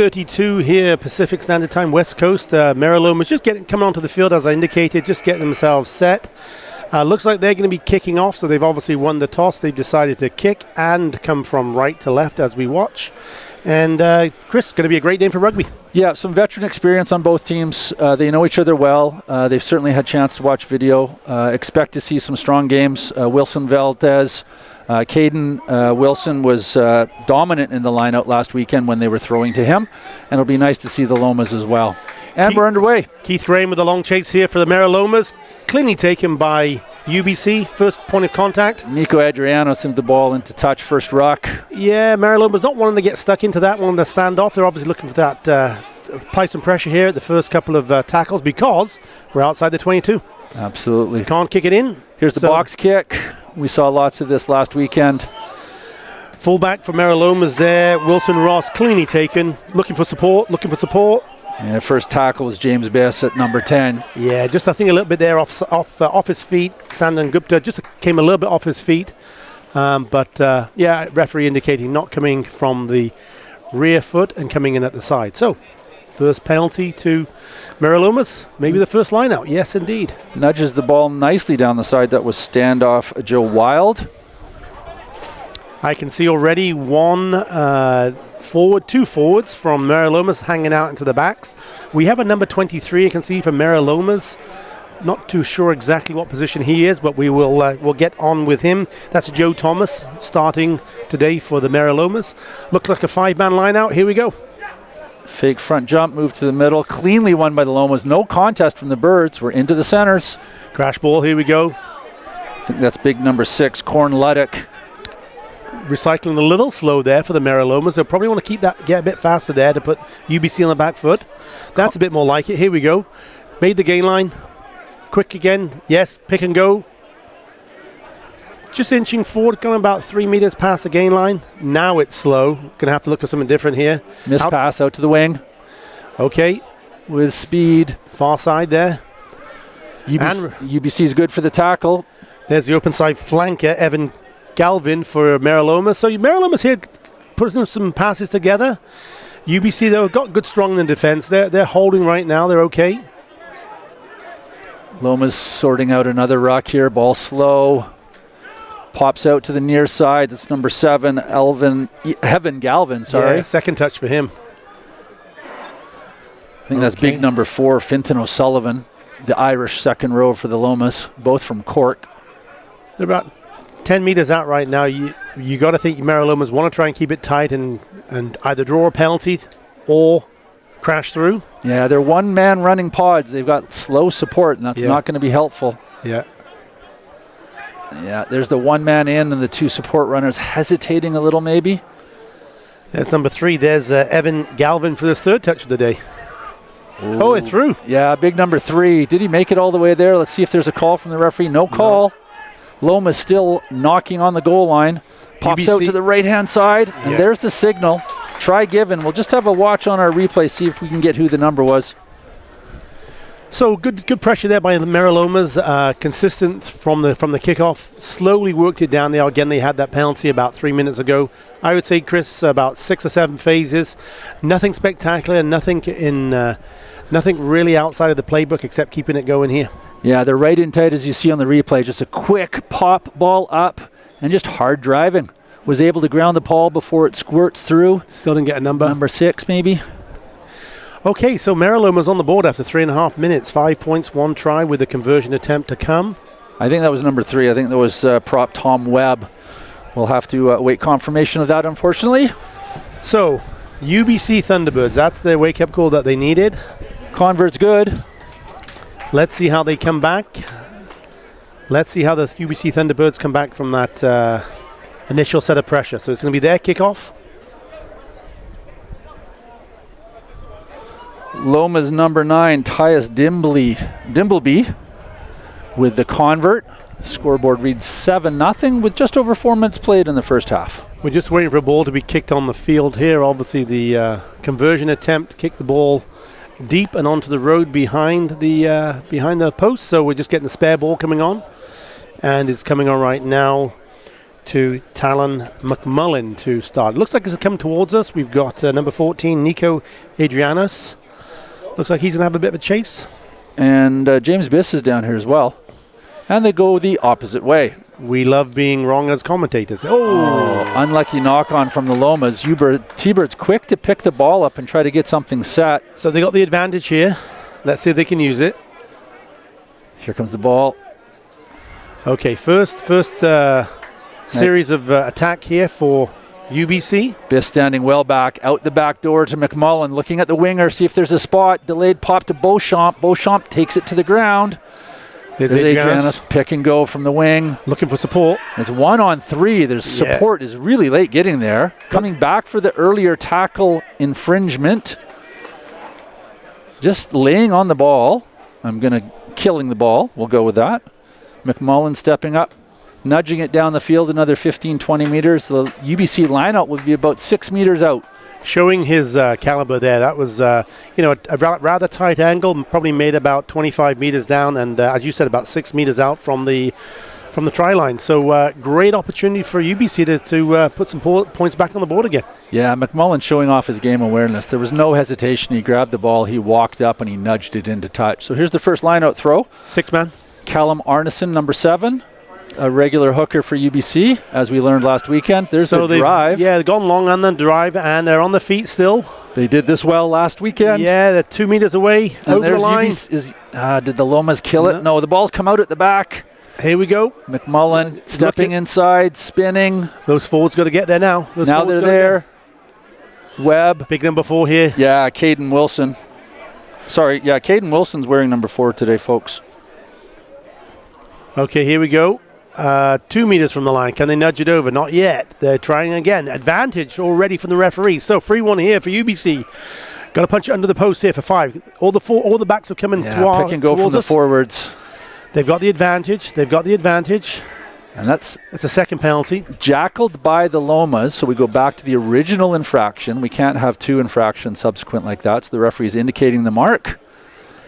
32 here, Pacific Standard Time, West Coast. Meraloma is just coming onto the field, as I indicated, just getting themselves set. Looks like they're going to be kicking off, so they've obviously won the toss. They've decided to kick and come from right to left as we watch. And Chris, going to be a great day for rugby. Yeah, some veteran experience on both teams. They know each other well. They've certainly had a chance to watch video. Expect to see some strong games. Wilson Valdez, Caden Wilson was dominant in the line-out last weekend when they were throwing to him. And it'll be nice to see the Lomas as well. And we're underway. Keith Graham with a long chase here for the Meralomas. Cleanly taken by UBC, first point of contact. Nico Adriano sent the ball into touch, first ruck. Yeah, Meraloma's not wanting to get stuck into that one, to stand off. They're obviously looking for that, apply some pressure here at the first couple of tackles because we're outside the 22. Absolutely. Can't kick it in. Here's the box kick. We saw lots of this last weekend. Fullback for Meraloma's there. Wilson Ross cleanly taken. Looking for support. Yeah, first tackle was James Bess at number 10. Yeah, just I think a little bit there off his feet. Sandan Gupta just came a little bit off his feet. Yeah, referee indicating not coming from the rear foot and coming in at the side. So, first penalty to Meralomas. Maybe the first line out. Yes, indeed. Nudges the ball nicely down the side. That was standoff Joe Wild. I can see already two forwards from Meralomas hanging out into the backs. We have a number 23 you can see for Meralomas. Not too sure exactly what position he is, but we'll get on with him. That's Joe Thomas starting today for the Meralomas. Looks like a 5-man line out. Here we go. Fake front jump, move to the middle. Cleanly won by the Lomas. No contest from the Birds. We're into the centers. Crash ball. Here we go. I think that's big number 6, Corn Luddick. Recycling a little slow there for the Meralomas. They'll probably want to get a bit faster there to put UBC on the back foot. That's a bit more like it. Here we go. Made the gain line. Quick again. Yes, pick and go. Just inching forward, going about 3 meters past the gain line. Now it's slow. Going to have to look for something different here. Miss pass out to the wing. Okay. With speed. Far side there. UBC is good for the tackle. There's the open side flanker, Evan Galvin for Meraloma. So Meraloma's here putting some passes together. UBC, though, got good strong in the defense. They're holding right now. They're okay. Loma's sorting out another ruck here. Ball slow. Pops out to the near side. That's number 7, Evan Galvin. Sorry. Yeah, second touch for him. I think that's big number 4, Fintan O'Sullivan, the Irish second row for the Lomas, both from Cork. They're about 10 meters out right now. You got to think Meralomas want to try and keep it tight and either draw a penalty or crash through. Yeah, they're one-man running pods. They've got slow support, and that's not going to be helpful. Yeah. Yeah, there's the one-man in and the 2 support runners hesitating a little maybe. There's number 3. There's Evan Galvin for this third touch of the day. Ooh. Oh, it's through. Yeah, big number 3. Did he make it all the way there? Let's see if there's a call from the referee. No call. Loma's still knocking on the goal line. Pops out to the right-hand side, and there's the signal. Try given. We'll just have a watch on our replay, see if we can get who the number was. So good pressure there by the Meralomas. Consistent from the kickoff. Slowly worked it down there. Again, they had that penalty about 3 minutes ago. I would say, Chris, about 6 or 7 phases. Nothing spectacular. Nothing really outside of the playbook except keeping it going here. Yeah, they're right in tight as you see on the replay. Just a quick pop ball up and just hard driving. Was able to ground the ball before it squirts through. Still didn't get a number. Number 6 maybe. Okay, so Meraloma's on the board after 3.5 minutes. 5 points, 1 try with a conversion attempt to come. I think that was number 3. I think that was prop Tom Webb. We'll have to wait confirmation of that, unfortunately. So, UBC Thunderbirds, that's their wake-up call that they needed. Convert's good. Let's see how they come back. Let's see how the UBC Thunderbirds come back from that initial set of pressure. So it's going to be their kickoff. Loma's number 9, Tyus Dimbleby, with the convert. Scoreboard reads 7-0 with just over 4 minutes played in the first half. We're just waiting for a ball to be kicked on the field here. Obviously the conversion attempt kicked the ball deep and onto the road behind the post. So we're just getting the spare ball coming on. And it's coming on right now to Talon McMullen to start. Looks like it's coming towards us. We've got number 14, Nico Adrianos. Looks like he's going to have a bit of a chase. And James Biss is down here as well. And they go the opposite way. We love being wrong as commentators. Oh! Unlucky knock-on from the Lomas. T-Bird's quick to pick the ball up and try to get something set. So they got the advantage here. Let's see if they can use it. Here comes the ball. Okay, first series of attack here for UBC. Biss standing well back, out the back door to McMullen, looking at the winger, see if there's a spot. Delayed pop to Beauchamp. Beauchamp takes it to the ground. There's Adrianos, pick and go from the wing. Looking for support. It's 1-on-3. There's support is really late getting there. Coming back for the earlier tackle infringement. Just laying on the ball. Killing the ball. We'll go with that. McMullen stepping up, nudging it down the field another 15, 20 meters. The UBC lineout would be about 6 meters out. Showing his caliber there. That was, a rather tight angle, probably made about 25 meters down, and as you said, about 6 meters out from the try line. So great opportunity for UBC to put some points back on the board again. Yeah, McMullen showing off his game awareness. There was no hesitation. He grabbed the ball, he walked up, and he nudged it into touch. So here's the first lineout throw. 6-man. Callum Arneson, number 7. A regular hooker for UBC, as we learned last weekend. There's the drive. Yeah, they've gone long on the drive, and they're on the feet still. They did this well last weekend. Yeah, they're 2 meters away, and over the line. Did the Lomas kill it? No, the ball's come out at the back. Here we go. McMullen stepping inside, spinning. Those forwards got to get there now. Now they're there. Webb. Big number 4 here. Yeah, Caden Wilson. Caden Wilson's wearing number 4 today, folks. Okay, here we go. 2 meters from the line. Can they nudge it over? Not yet. They're trying again. Advantage already from the referee. So free one here for UBC. Got to punch it under the post here for 5. All the backs are coming pick and go from the forwards. They've got the advantage. And that's a second penalty. Jackled by the Lomas, so we go back to the original infraction. We can't have 2 infractions subsequent like that, so the referee's indicating the mark.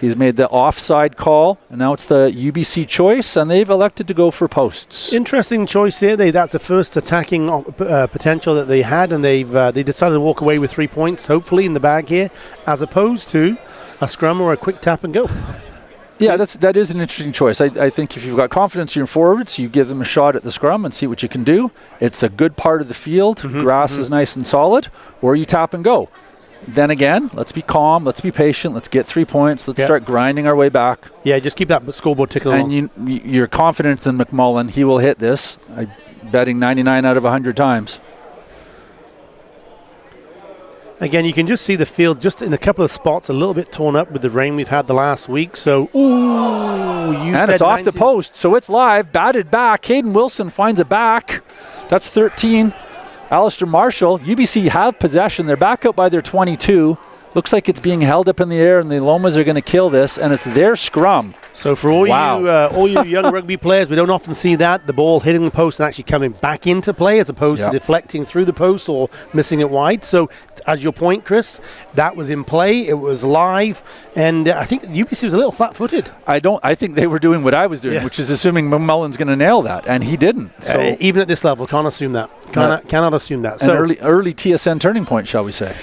He's made the offside call, and now it's the UBC choice, and they've elected to go for posts. Interesting choice here. That's the first attacking potential that they had, and they decided to walk away with 3 points, hopefully, in the bag here, as opposed to a scrum or a quick tap and go. Yeah, that is an interesting choice. I think if you've got confidence in your forwards, you give them a shot at the scrum and see what you can do. It's a good part of the field. Grass is nice and solid, or you tap and go. Then again, let's be calm, let's be patient, let's get 3 points, let's start grinding our way back. Yeah, just keep that scoreboard ticking along. And you're confident in McMullen, he will hit this. I'm betting 99 out of 100 times. Again, you can just see the field just in a couple of spots a little bit torn up with the rain we've had the last week. So, and it's off the post, so it's live, batted back. Caden Wilson finds it back. That's 13. Alistair Marshall, UBC have possession. They're back up by their 22. Looks like it's being held up in the air, and the Lomas are going to kill this, and it's their scrum. So for all you young rugby players, we don't often see that, the ball hitting the post and actually coming back into play as opposed to deflecting through the post or missing it wide. So as your point, Chris, that was in play. It was live, and I think UBC was a little flat-footed. I think they were doing what I was doing, which is assuming McMullen's going to nail that, and he didn't. So even at this level, can't assume that. Cannot assume that. So early TSN turning point, shall we say?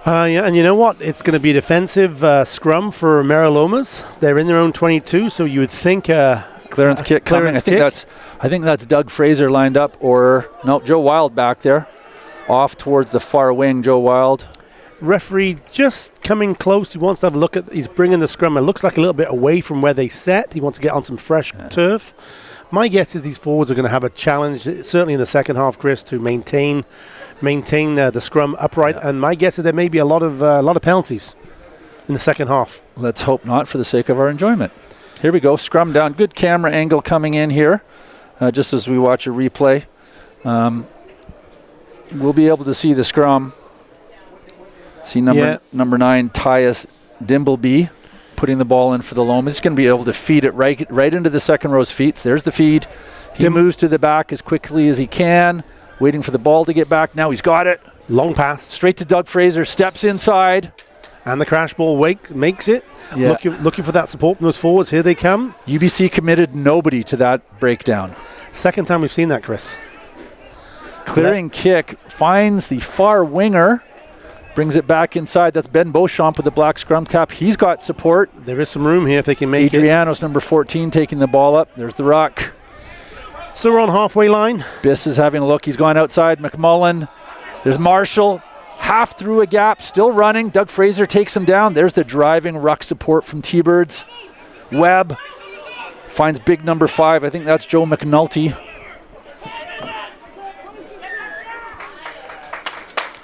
And you know what? It's going to be a defensive scrum for Marilomas. They're in their own 22, so you would think clearance kick coming. I think that's Doug Fraser lined up, or no, Joe Wild back there, off towards the far wing. Joe Wild. Referee just coming close. He wants to have a look at. He's bringing the scrum. It looks like a little bit away from where they set. He wants to get on some fresh turf. My guess is these forwards are going to have a challenge, certainly in the second half, Chris, to maintain the scrum upright. And my guess is there may be a lot of penalties in the second half. Let's hope not, for the sake of our enjoyment. Here we go, scrum down. Good camera angle coming in here, just as we watch a replay. We'll be able to see the scrum. See number 9, Tyus Dimbleby, putting the ball in for the Lomas. He's going to be able to feed it right into the second row's feet. There's the feed. He moves to the back as quickly as he can, waiting for the ball to get back. Now he's got it. Long pass. Straight to Doug Fraser, steps inside. And the crash ball makes it. Yeah. Looking for that support from those forwards. Here they come. UBC committed nobody to that breakdown. Second time we've seen that, Chris. Clearing kick, finds the far winger, brings it back inside. That's Ben Beauchamp with the black scrum cap. He's got support. There is some room here if they can make Adrianos, number 14, taking the ball up. There's the ruck. So we're on halfway line. Biss is having a look. He's gone outside. McMullen. There's Marshall. Half through a gap, still running. Doug Fraser takes him down. There's the driving ruck support from T-Birds. Webb finds big number 5. I think that's Joe McNulty.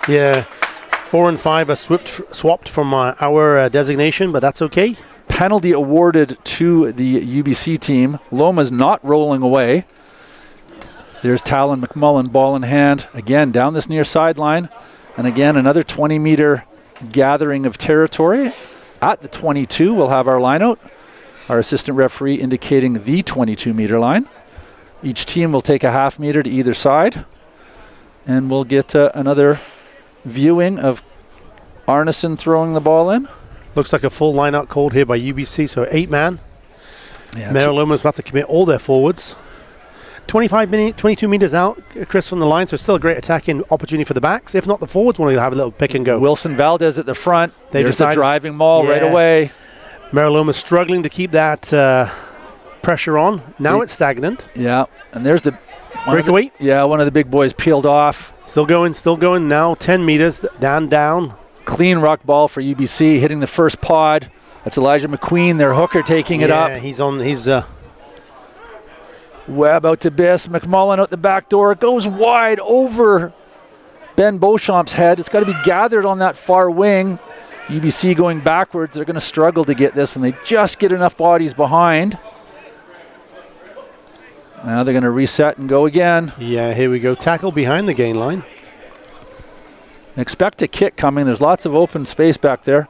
Yeah, 4 and 5 are swapped from our designation, but that's okay. Penalty awarded to the UBC team. Loma's not rolling away. There's Talon McMullen, ball in hand. Again, down this near sideline. And again, another 20-meter gathering of territory. At the 22, we'll have our line out. Our assistant referee indicating the 22-meter line. Each team will take a half meter to either side. And we'll get another viewing of Arneson throwing the ball in. Looks like a full line-out called here by UBC, so 8-man. Yeah, Meraloma's have to commit all their forwards. 22 meters out, Chris, from the line, so still a great attacking opportunity for the backs. If not, the forwards want to have a little pick and go. Wilson Valdez at the front. There's the driving maul right away. Meraloma's struggling to keep that pressure on. Now it's stagnant. Yeah, and there's the breakaway. One of the big boys peeled off. Still going. Now 10 meters down. Clean ruck ball for UBC, hitting the first pod. That's Elijah McQueen, their hooker, taking it up. Yeah, he's Webb out to Biss. McMullen out the back door. It goes wide over Ben Beauchamp's head. It's got to be gathered on that far wing. UBC going backwards. They're going to struggle to get this, and they just get enough bodies behind. Now they're going to reset and go again. Yeah, here we go. Tackle behind the gain line. Expect a kick coming. There's lots of open space back there.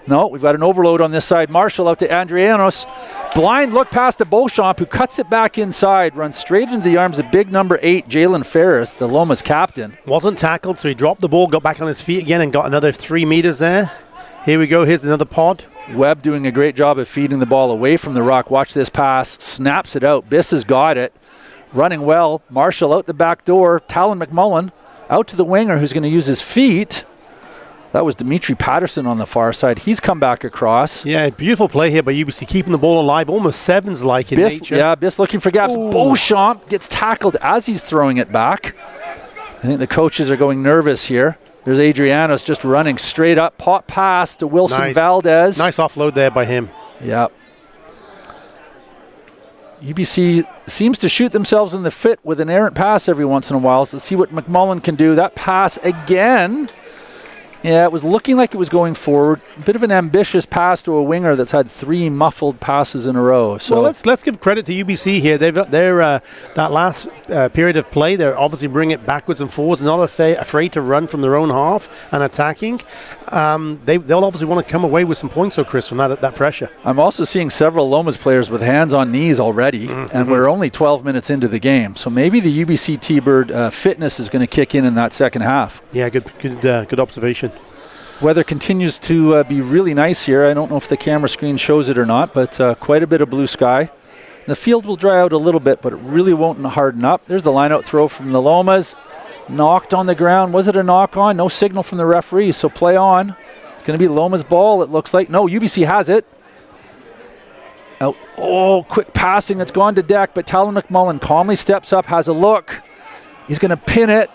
No, we've got an overload on this side. Marshall out to Andrianos. Blind look past to Beauchamp, who cuts it back inside, runs straight into the arms of big number 8, Jalen Ferris, the Loma's captain. Wasn't tackled, so he dropped the ball, got back on his feet again, and got another 3 meters there. Here we go. Here's another pod. Webb doing a great job of feeding the ball away from the ruck. Watch this pass. Snaps it out. Biss has got it. Running well. Marshall out the back door. Talon McMullen out to the winger, who's going to use his feet. That was Dimitri Patterson on the far side. He's come back across. Yeah, beautiful play here by UBC, keeping the ball alive, almost sevens-like in nature. Yeah, Biss looking for gaps. Ooh. Beauchamp gets tackled as he's throwing it back. I think the coaches are going nervous here. There's Adrianos just running straight up. Pop pass to Wilson Valdez. Nice offload there by him. Yeah. UBC seems to shoot themselves in the foot with an errant pass every once in a while. So let's see what McMullen can do. That pass again. Yeah, it was looking like it was going forward. A bit of an ambitious pass to a winger that's had 3 muffled passes in a row. So well, let's give credit to UBC here. They're that last period of play, they're obviously bringing it backwards and forwards, not afraid to run from their own half and attacking. They'll obviously want to come away with some points, though, Chris, from that pressure. I'm also seeing several Lomas players with hands on knees already, and we're only 12 minutes into the game. So maybe the UBC T-Bird fitness is going to kick in that second half. Yeah, good observation. Weather continues to be really nice here. I don't know if the camera screen shows it or not, but quite a bit of blue sky. The field will dry out a little bit, but it really won't harden up. There's the line-out throw from the Lomas. Knocked on the ground. Was it a knock on? No signal from the referee, so play on. It's going to be Loma's ball, it looks like. No, UBC has it. Out. Oh, quick passing. It's gone to deck, but Talon McMullen calmly steps up, has a look. He's going to pin it.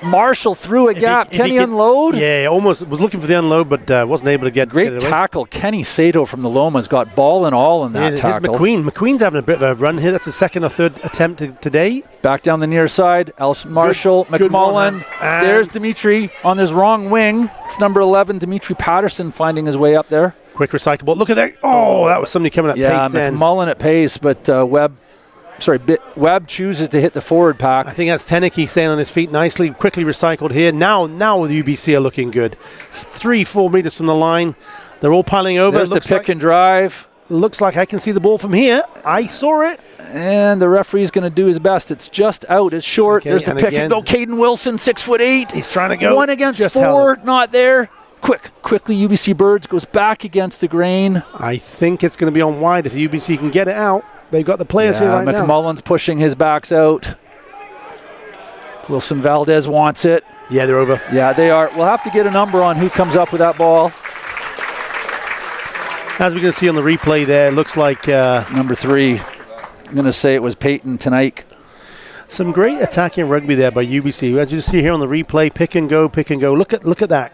Marshall through a gap. Can he unload? Yeah, almost was looking for the unload, but wasn't able to get Great it tackle. Kenny Sato from the Lomas got ball and all in that tackle. McQueen's having a bit of a run here. That's the second or third attempt today. Back down the near side. Marshall, McMullen. There's Dimitri on his wrong wing. It's number 11, Dimitri Patterson, finding his way up there. Quick recyclable. Look at that. Oh, that was somebody coming at pace. Yeah, McMullen at pace, but Webb chooses to hit the forward pack. I think that's Teneke staying on his feet nicely, quickly recycled here. Now the UBC are looking good. 3-4 meters from the line. They're all piling over. There's the pick and drive. Looks like I can see the ball from here. I saw it. And the referee's going to do his best. It's just out. It's short. Okay, there's the pick and go. Caden Wilson, 6'8". He's trying to go. 1 against 4. Not there. Quickly, UBC Birds goes back against the grain. I think it's going to be on wide if the UBC can get it out. They've got the players here right now. McMullen's pushing his backs out. Wilson Valdez wants it. Yeah, they're over. Yeah, they are. We'll have to get a number on who comes up with that ball. As we can see on the replay there, it looks like... number 3. I'm going to say it was Peyton Tonight. Some great attacking rugby there by UBC. As you see here on the replay, pick and go, pick and go. Look at that.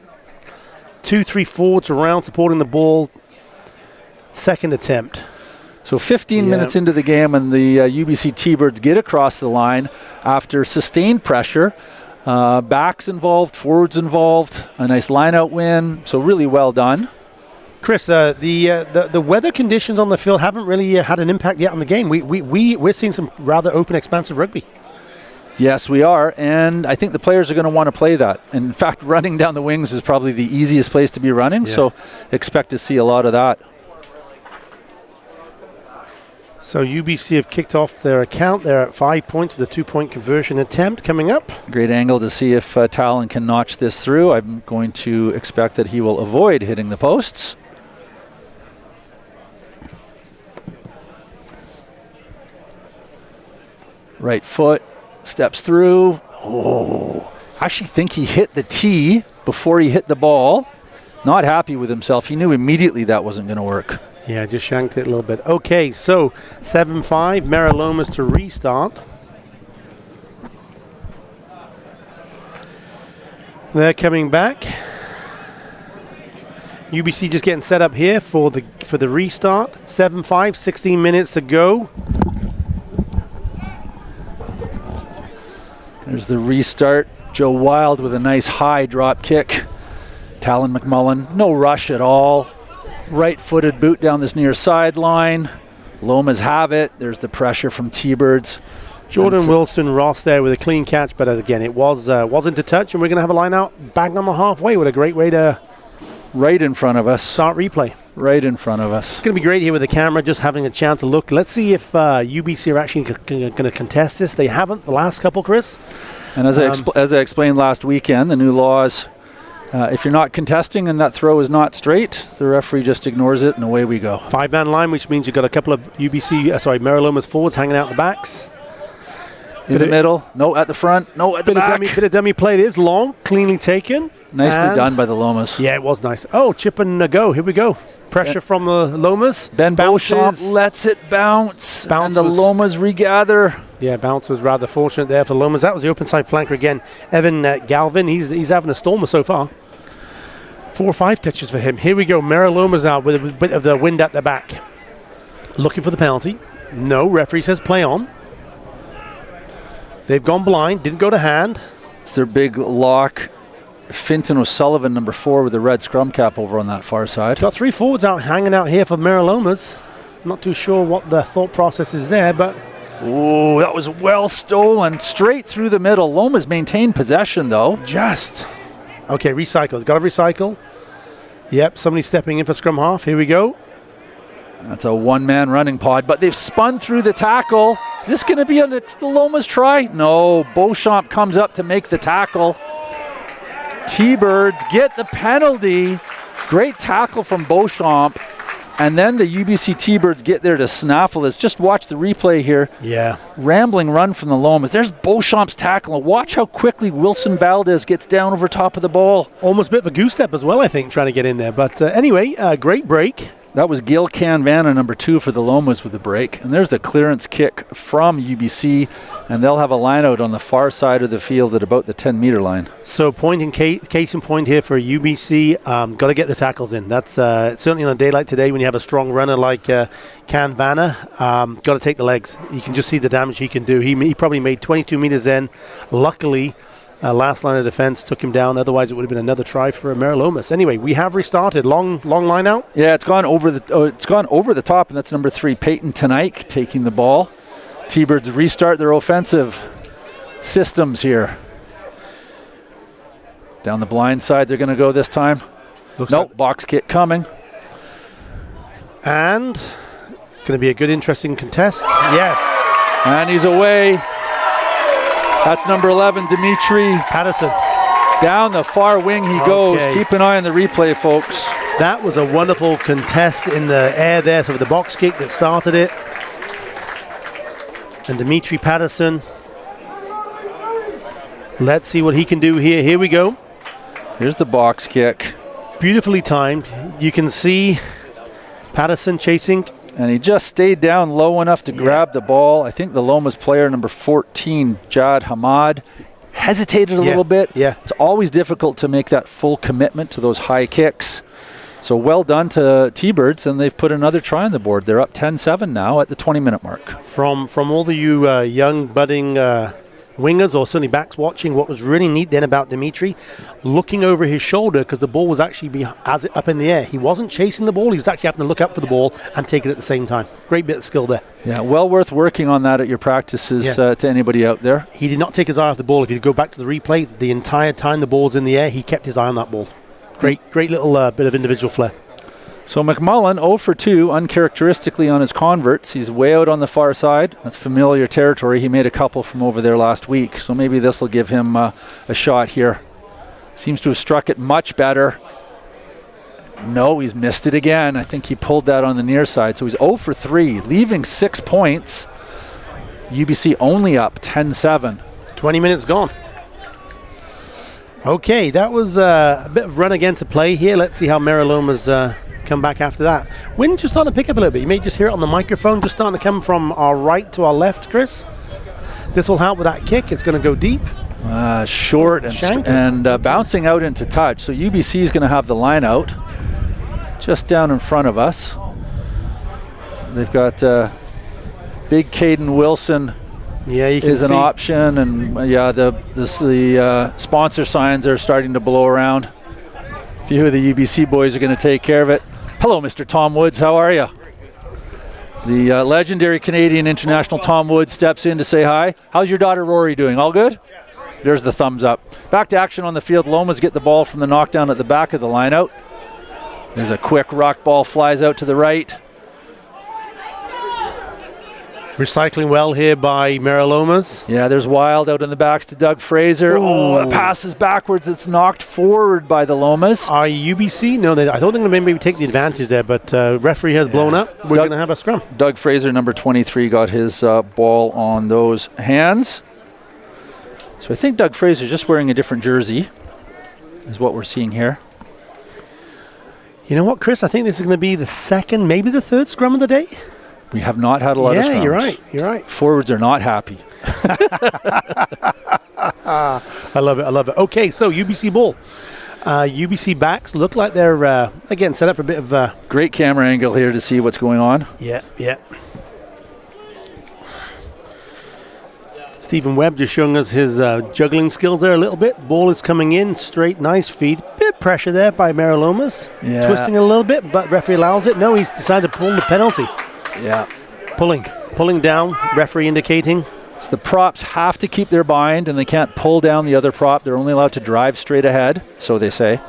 2-3 forwards around supporting the ball. Second attempt. So 15 minutes into the game, and the UBC T-Birds get across the line after sustained pressure. Backs involved, forwards involved, a nice line-out win. So really well done. Chris, the weather conditions on the field haven't really had an impact yet on the game. We're seeing some rather open, expansive rugby. Yes, we are, and I think the players are going to want to play that. In fact, running down the wings is probably the easiest place to be running, so expect to see a lot of that. So UBC have kicked off their account. They're at 5 points with a 2-point conversion attempt coming up. Great angle to see if Talon can notch this through. I'm going to expect that he will avoid hitting the posts. Right foot, steps through. Oh, I actually think he hit the tee before he hit the ball. Not happy with himself. He knew immediately that wasn't going to work. Yeah, just shanked it a little bit. Okay, so 7-5, Meralomas to restart. They're coming back. UBC just getting set up here for the restart. 7-5, 16 minutes to go. There's the restart. Joe Wild with a nice high drop kick. Talon McMullen, no rush at all. Right-footed boot down this near sideline. Lomas have it. There's the pressure from T-Birds. Jordan Wilson Ross there with a clean catch, but again, it wasn't a touch, and we're going to have a line out bang on the halfway. What a great way to right in front of us. Start replay. Right in front of us. It's going to be great here with the camera, just having a chance to look. Let's see if UBC are actually going to contest this. They haven't the last couple, Chris. And as I explained last weekend, the new laws, if you're not contesting and that throw is not straight, the referee just ignores it and away we go. 5-man line, which means you've got a couple of Meralomas forwards hanging out the backs. In the middle, no at the front, no at the back. Bit of dummy play. It is long, cleanly taken. Nicely done by the Lomas. Yeah, it was nice. Oh, chip and go. Here we go. Pressure from the Lomas. Ben Beauchamp lets it bounce. And the Lomas regather. Yeah, bounce was rather fortunate there for the Lomas. That was the open side flanker again. Evan Galvin, he's having a stormer so far. 4 or 5 touches for him. Here we go. Meralomas now with a bit of the wind at the back. Looking for the penalty. No, referee says play on. They've gone blind. Didn't go to hand. It's their big lock. Finton O'Sullivan, number 4, with a red scrum cap over on that far side. Got 3 forwards hanging out here for Meralomas. Not too sure what the thought process is there, but... Ooh, that was well stolen. Straight through the middle. Lomas maintained possession, though. Just. Okay, recycle. It's got to recycle. Yep, somebody stepping in for scrum half. Here we go. That's a one-man running pod, but they've spun through the tackle. Is this going to be the Lomas try? No, Beauchamp comes up to make the tackle. T-Birds get the penalty. Great tackle from Beauchamp. And then the UBC T-Birds get there to snaffle this. Just watch the replay here. Yeah. Rambling run from the Lomas. There's Beauchamp's tackle. Watch how quickly Wilson Valdez gets down over top of the ball. Almost a bit of a goose step as well, I think, trying to get in there. But anyway, great break. That was Gil Canvana, number 2 for the Lomas with a break. And there's the clearance kick from UBC. And they'll have a line out on the far side of the field at about the 10-meter line. So case in point here for UBC, got to get the tackles in. That's certainly on a day like today when you have a strong runner like Canvana, got to take the legs. You can just see the damage he can do. He probably made 22 meters in. Luckily, last line of defense took him down. Otherwise, it would have been another try for Meralomas. Anyway, we have restarted. Long line out. Yeah, it's gone over the top, and that's number 3, Peyton Tonight, taking the ball. T-Birds restart their offensive systems here. Down the blind side, they're going to go this time. Nope, box kick coming. And it's going to be a good, interesting contest. Yes. And he's away. That's number 11, Dimitri Patterson. Down the far wing he goes. Keep an eye on the replay, folks. That was a wonderful contest in the air there. So the box kick that started it. And Dimitri Patterson Let's see what he can do here. Here we go. Here's the box kick. Beautifully timed. You can see Patterson chasing. And he just stayed down low enough to grab the ball. I think the Loma's player, number 14, Jad Hamad, hesitated a little bit. Yeah. It's always difficult to make that full commitment to those high kicks. So well done to T-Birds, and they've put another try on the board. They're up 10-7 now at the 20-minute mark. From all the you young budding wingers or certainly backs watching, what was really neat then about Dimitri, looking over his shoulder because the ball was actually up in the air. He wasn't chasing the ball. He was actually having to look up for the ball and take it at the same time. Great bit of skill there. Yeah, well worth working on that at your practices to anybody out there. He did not take his eye off the ball. If you go back to the replay, the entire time the ball's in the air, he kept his eye on that ball. Great little bit of individual flair. So McMullen 0 for 2 uncharacteristically on his converts. He's way out on the far side. That's familiar territory. He made a couple from over there last week, so maybe this will give him a shot here. Seems to have struck it much better. No, he's missed it again. I think he pulled that on the near side. So he's 0 for 3, leaving 6 points. UBC only up 10-7. 20 minutes gone. Okay, that was a bit of run again to play here. Let's see how Mariloma's come back after that. Wind just starting to pick up a little bit. You may just hear it on the microphone, just starting to come from our right to our left, Chris. This will help with that kick. It's going to go deep. Short and bouncing out into touch. So UBC is going to have the line out just down in front of us. They've got big Caden Wilson. Yeah, you can see. An option, and the sponsor signs are starting to blow around. A few of the UBC boys are going to take care of it. Hello, Mr. Tom Woods. How are you? The legendary Canadian international Tom Woods steps in to say hi. How's your daughter Rory doing? All good? There's the thumbs up. Back to action on the field. Lomas get the ball from the knockdown at the back of the lineout. There's a quick rock ball, flies out to the right. Recycling well here by Marilomas. Yeah, there's Wild out in the backs to Doug Fraser. Oh, it passes backwards. It's knocked forward by the Lomas. Are UBC? No, I don't think they maybe take the advantage there, but referee has blown up. We're going to have a scrum. Doug Fraser, number 23, got his ball on those hands. So I think Doug Fraser's just wearing a different jersey, is what we're seeing here. You know what, Chris? I think this is going to be the second, maybe the third scrum of the day. We have not had a lot of scrums. Yeah, you're right. Forwards are not happy. I love it. Okay, so UBC ball. UBC backs look like they're, again, set up for a bit of... Great camera angle here to see what's going on. Yeah. Stephen Webb just showing us his juggling skills there a little bit. Ball is coming in, straight, nice feed. Bit pressure there by Marilomas. Yeah. Twisting it a little bit, but referee allows it. No, he's decided to pull the penalty. Yeah. Pulling down, referee indicating. So the props have to keep their bind, and they can't pull down the other prop. They're only allowed to drive straight ahead, so they say.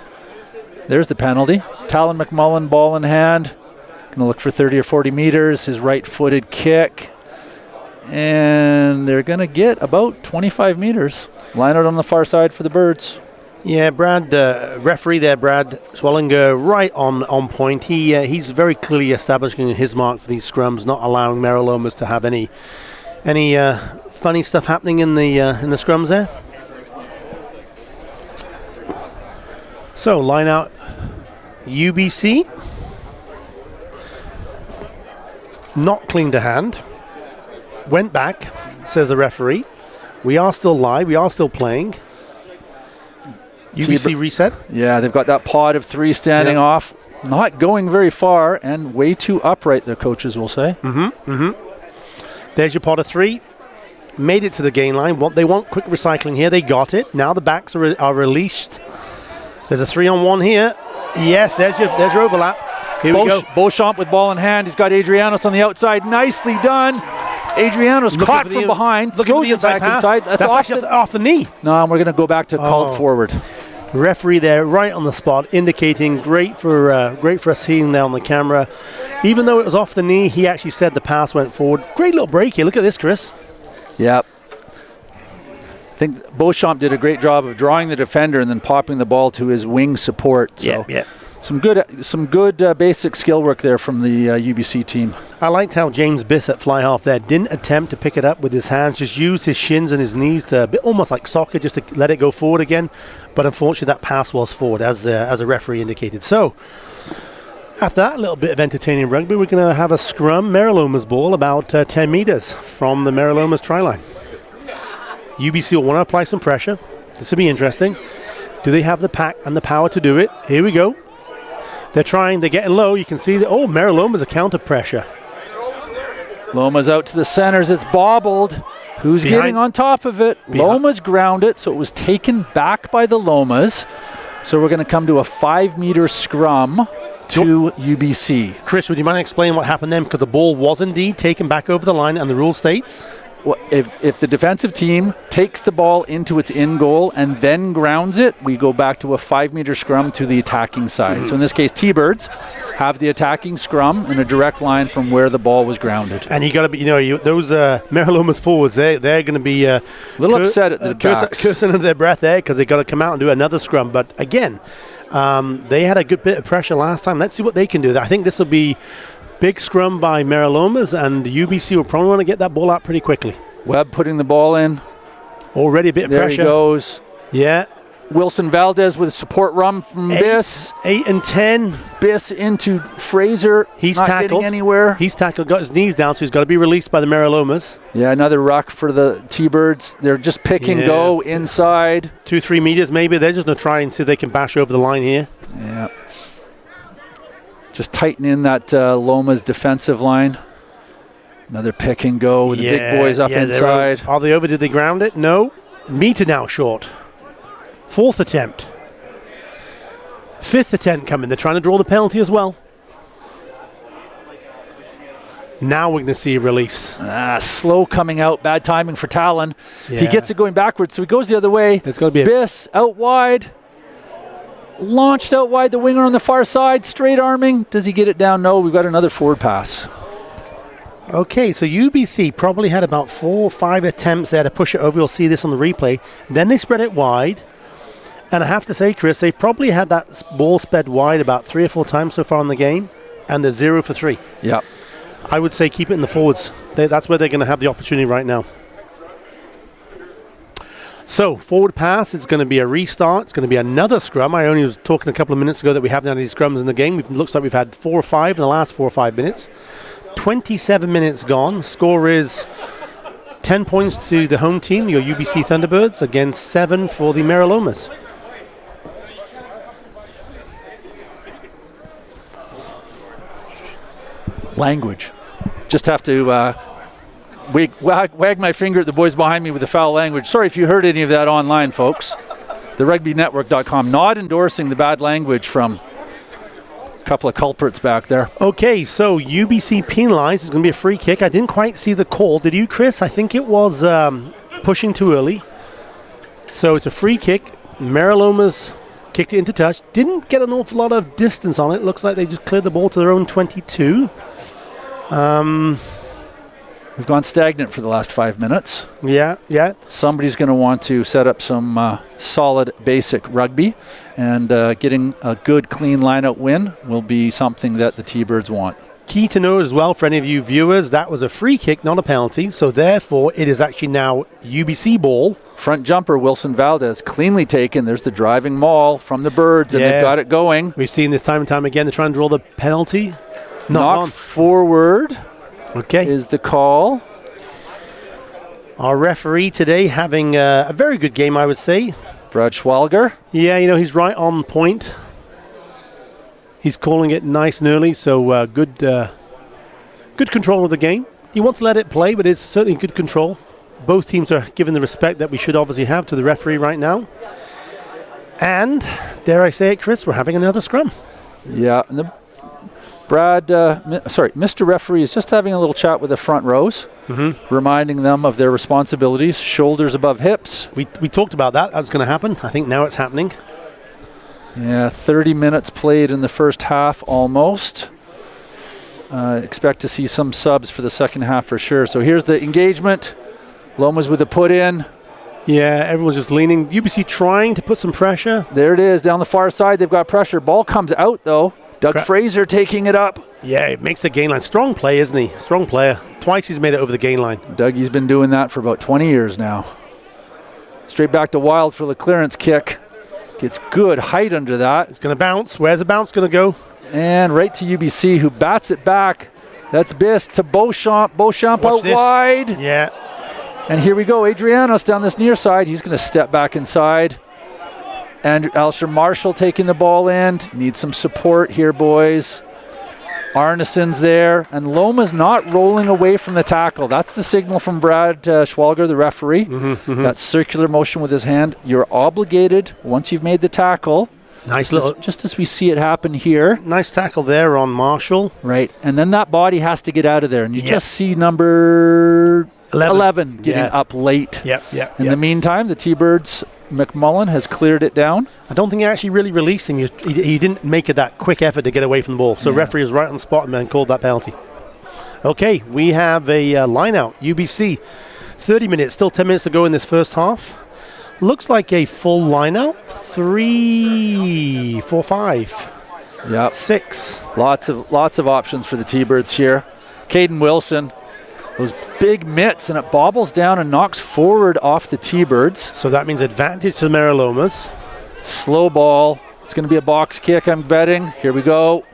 There's the penalty. Talon McMullen, ball in hand. Going to look for 30 or 40 meters. His right-footed kick. And they're going to get about 25 meters. Line out on the far side for the Birds. Yeah, Brad, referee there, Brad Swellinger, right on point. He's very clearly establishing his mark for these scrums, not allowing Marilomas to have any funny stuff happening in the scrums there. So line out UBC. Not clean to hand. Went back, says the referee. We are still live. We are still playing. UBC reset. Yeah, they've got that pod of 3 standing off. Not going very far and way too upright, their coaches will say. There's your pod of 3. Made it to the gain line. They want quick recycling here. They got it. Now the backs are released. There's a 3-on-1 here. Yes, there's your overlap. Here we go. Beauchamp with ball in hand. He's got Adrianos on the outside. Nicely done. Adrianos caught from behind. Throws it back inside. That's actually off the knee. No, we're going to go back to call it forward. Referee there right on the spot, indicating great for us seeing there on the camera. Even though it was off the knee, he actually said the pass went forward. Great little break here. Look at this, Chris. Yep. I think Beauchamp did a great job of drawing the defender and then popping the ball to his wing support. So yeah. Some good basic skill work there from the UBC team. I liked how James Biss at fly half there didn't attempt to pick it up with his hands, just used his shins and his knees to almost like soccer, just to let it go forward again. But unfortunately, that pass was forward, as a referee indicated. So after that little bit of entertaining rugby, we're going to have a scrum, Mariloma's ball, about 10 meters from the Mariloma's try line. UBC will want to apply some pressure. This will be interesting. Do they have the pack and the power to do it? Here we go. They're getting low. You can see that, Mariloma's a counter pressure. Loma's out to the centers. It's bobbled. Who's getting on top of it? Loma's grounded, so it was taken back by the Lomas. So we're going to come to a 5-meter scrum to UBC. Chris, would you mind explaining what happened then? Because the ball was indeed taken back over the line, and the rule states? Well, if the defensive team takes the ball into its in goal and then grounds it, we go back to a 5-meter scrum to the attacking side. Mm-hmm. So in this case, T-Birds have the attacking scrum in a direct line from where the ball was grounded. And you got to be, those Mariloma's forwards, they're going to be a little upset at the backs. Cursing under their breath there because they got to come out and do another scrum. But again, they had a good bit of pressure last time. Let's see what they can do. I think this will be big scrum by Mariloma's, and the UBC will probably want to get that ball out pretty quickly. Webb putting the ball in. Already a bit of pressure. There he goes. Yeah. Wilson Valdez with a support run from Biss. 8 and 10. Biss into Fraser. He's not tackled. Getting anywhere. He's tackled, got his knees down, so he's got to be released by the Marilomas. Yeah, another ruck for the T-Birds. They're just pick and go inside. 2-3 meters maybe. They're just going to try and see if they can bash over the line here. Yeah. Just tighten in that Loma's defensive line. Another pick and go with the big boys up inside. Are they over? Did they ground it? No. Meter now short. 4th attempt. 5th attempt coming. They're trying to draw the penalty as well. Now we're going to see a release. Slow coming out. Bad timing for Talon. Yeah. He gets it going backwards, so he goes the other way. There's going to be Biss out wide. Launched out wide, the winger on the far side, straight arming. Does he get it down? No, we've got another forward pass. Okay, so UBC probably had about 4 or 5 attempts there to push it over. You'll see this on the replay. Then they spread it wide. And I have to say, Chris, they've probably had that ball spread wide about 3 or 4 times so far in the game. And they're 0 for 3. Yeah. I would say keep it in the forwards. That's where they're going to have the opportunity right now. So, forward pass, it's going to be a restart. It's going to be another scrum. I only was talking a couple of minutes ago that we haven't had any scrums in the game. It looks like we've had 4 or 5 in the last 4 or 5 minutes. 27 minutes gone. Score is 10 points to the home team, your UBC Thunderbirds, against 7 for the Marilomas. Language. Just have to wag my finger at the boys behind me with the foul language. Sorry if you heard any of that online, folks. TheRugbyNetwork.com not endorsing the bad language from a couple of culprits back there. Okay, so UBC penalized. It's going to be a free kick. I didn't quite see the call. Did you, Chris? I think it was pushing too early. So it's a free kick. Mariloma's kicked it into touch. Didn't get an awful lot of distance on it. Looks like they just cleared the ball to their own 22. We've gone stagnant for the last 5 minutes. Yeah. Somebody's going to want to set up some solid basic rugby, and getting a good, clean line-out win will be something that the T-Birds want. Key to know as well for any of you viewers, that was a free kick, not a penalty, so therefore it is actually now UBC ball. Front jumper, Wilson Valdez, cleanly taken. There's the driving maul from the Birds, and they've got it going. We've seen this time and time again. They're trying to draw the penalty. Knock forward. Okay. Is the call. Our referee today having a very good game, I would say. Brad Schwalger. Yeah, he's right on point. He's calling it nice and early, so good control of the game. He wants to let it play, but it's certainly good control. Both teams are given the respect that we should obviously have to the referee right now. And, dare I say it, Chris, we're having another scrum. Yeah, and Mr. Referee is just having a little chat with the front rows, reminding them of their responsibilities, shoulders above hips. We talked about that. That's going to happen. I think now it's happening. Yeah, 30 minutes played in the first half almost. Expect to see some subs for the second half for sure. So here's the engagement. Lomas with a put in. Yeah, everyone's just leaning. UBC trying to put some pressure. There it is, down the far side. They've got pressure. Ball comes out, though. Doug Fraser taking it up. Yeah, it makes the gain line. Strong play, isn't he? Strong player. Twice he's made it over the gain line. Dougie's been doing that for about 20 years now. Straight back to Wild for the clearance kick. Gets good height under that. It's going to bounce. Where's the bounce going to go? And right to UBC, who bats it back. That's Biss to Beauchamp. Beauchamp out wide. Yeah. And here we go. Adrianos down this near side. He's going to step back inside. And Alistair Marshall taking the ball in. Need some support here, boys. Arneson's there. And Loma's not rolling away from the tackle. That's the signal from Brad Schwalger, the referee. That circular motion with his hand. You're obligated, once you've made the tackle, Nice just as we see it happen here. Nice tackle there on Marshall. Right. And then that body has to get out of there. And you just see number 11 getting up late. In the meantime, the T-Birds, McMullen has cleared it down. I don't think he actually really released him. He didn't make it that quick effort to get away from the ball. So referee is right on the spot and called that penalty. Okay, we have a line out. UBC, 30 minutes, still 10 minutes to go in this first half. Looks like a full line out. 3, 4, 5. Yep. 6. Lots of options for the T-Birds here. Caden Wilson, those big mitts, and it bobbles down and knocks forward off the T-Birds. So that means advantage to the Marilomas. Slow ball. It's going to be a box kick, I'm betting. Here we go.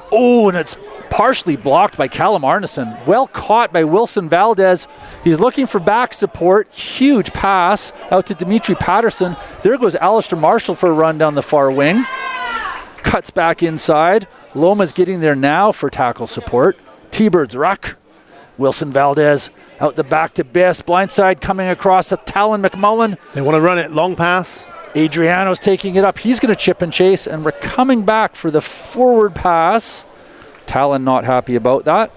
Oh, and it's partially blocked by Callum Arneson. Well caught by Wilson Valdez. He's looking for back support. Huge pass out to Dimitri Patterson. There goes Alistair Marshall for a run down the far wing. Cuts back inside. Loma's getting there now for tackle support. T-Birds ruck. Wilson Valdez out the back to Biss. Blindside coming across to Talon McMullen. They want to run it. Long pass. Adriano's taking it up. He's going to chip and chase, and we're coming back for the forward pass. Talon not happy about that.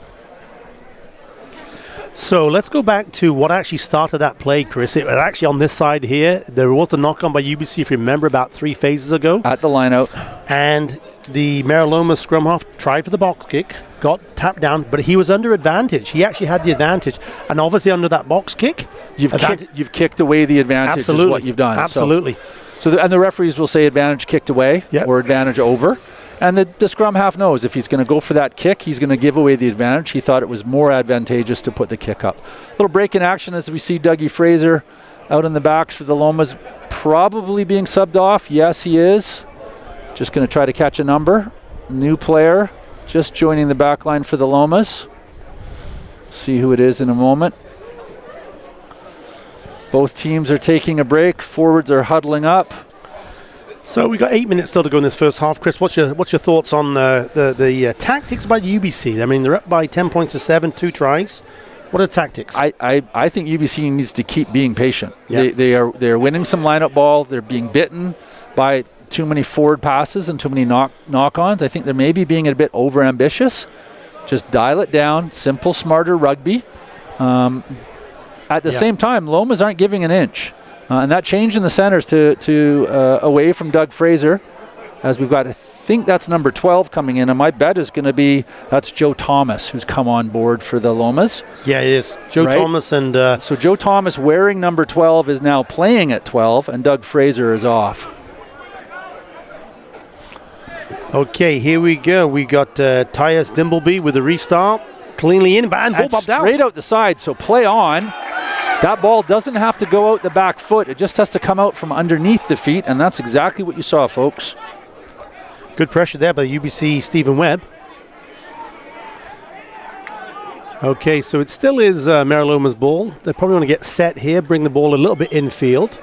So let's go back to what actually started that play, Chris. It was actually on this side here. There was a knock-on by UBC, if you remember, about 3 phases ago. At the line-out. And the Meraloma scrum half tried for the box kick, got tapped down, but he was under advantage. He actually had the advantage. And obviously under that box kick, you've kicked away the advantage. Absolutely. Is what you've done. Absolutely. And the referees will say advantage kicked away or advantage over. And the scrum half knows if he's going to go for that kick, he's going to give away the advantage. He thought it was more advantageous to put the kick up. Little break in action as we see Dougie Fraser out in the backs for the Lomas, probably being subbed off. Yes, he is. Just going to try to catch a number. New player just joining the back line for the Lomas. See who it is in a moment. Both teams are taking a break. Forwards are huddling up. So we've got 8 minutes still to go in this first half. Chris, what's your thoughts on the tactics by UBC? I mean, they're up by 10 points to 7, 2 tries. What are the tactics? I think UBC needs to keep being patient. Yep. They are winning some lineup ball. They're being bitten by too many forward passes and too many knock-ons. I think they're maybe being a bit over-ambitious. Just dial it down. Simple, smarter rugby. At the same time, Lomas aren't giving an inch. And that change in the centers to away from Doug Fraser, as we've got, I think that's number 12 coming in, and my bet is going to be that's Joe Thomas, who's come on board for the Lomas. Yeah, it is. Joe Thomas and... So Joe Thomas wearing number 12 is now playing at 12, and Doug Fraser is off. Okay, here we go. We got Tyus Dimbleby with the restart. Cleanly in, and ball bobbed out. Straight out the side, so play on. That ball doesn't have to go out the back foot. It just has to come out from underneath the feet, and that's exactly what you saw, folks. Good pressure there by UBC Stephen Webb. Okay, so it still is Mariloma's ball. They probably want to get set here, bring the ball a little bit infield.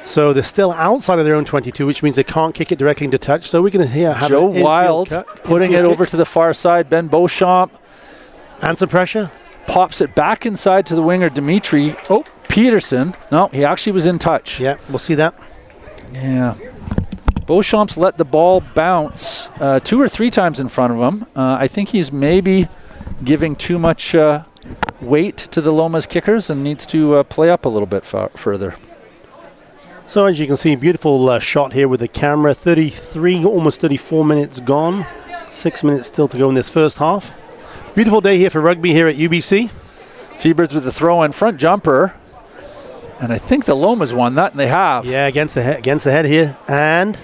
So they're still outside of their own 22, which means they can't kick it directly into touch. So we're going to have Joe Wild putting it over to the far side. Ben Beauchamp. And some pressure. Pops it back inside to the winger, Dimitri. Oh, Peterson. No, he actually was in touch. Yeah, we'll see that. Yeah. Beauchamp's let the ball bounce 2 or 3 times in front of him. I think he's maybe giving too much weight to the Lomas kickers and needs to play up a little bit further. So as you can see, beautiful shot here with the camera. 33, almost 34 minutes gone. 6 minutes still to go in this first half. Beautiful day here for rugby here at UBC. T-Birds with the throw in front jumper. And I think the Lomas won that, and they have. Yeah, against the head here. And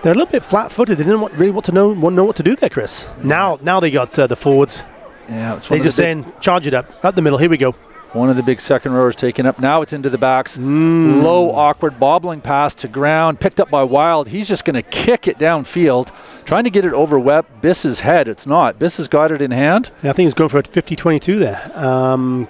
they're a little bit flat-footed. They didn't really know what to do there, Chris. Now they got the forwards. Yeah, it's they just saying, charge it up the middle. Here we go. One of the big second rowers taken up. Now it's into the backs. Low, awkward, bobbling pass to ground. Picked up by Wild. He's just going to kick it downfield. Trying to get it over Biss's head. It's not. Biss has got it in hand. Yeah, I think he's going for a 50-22 there.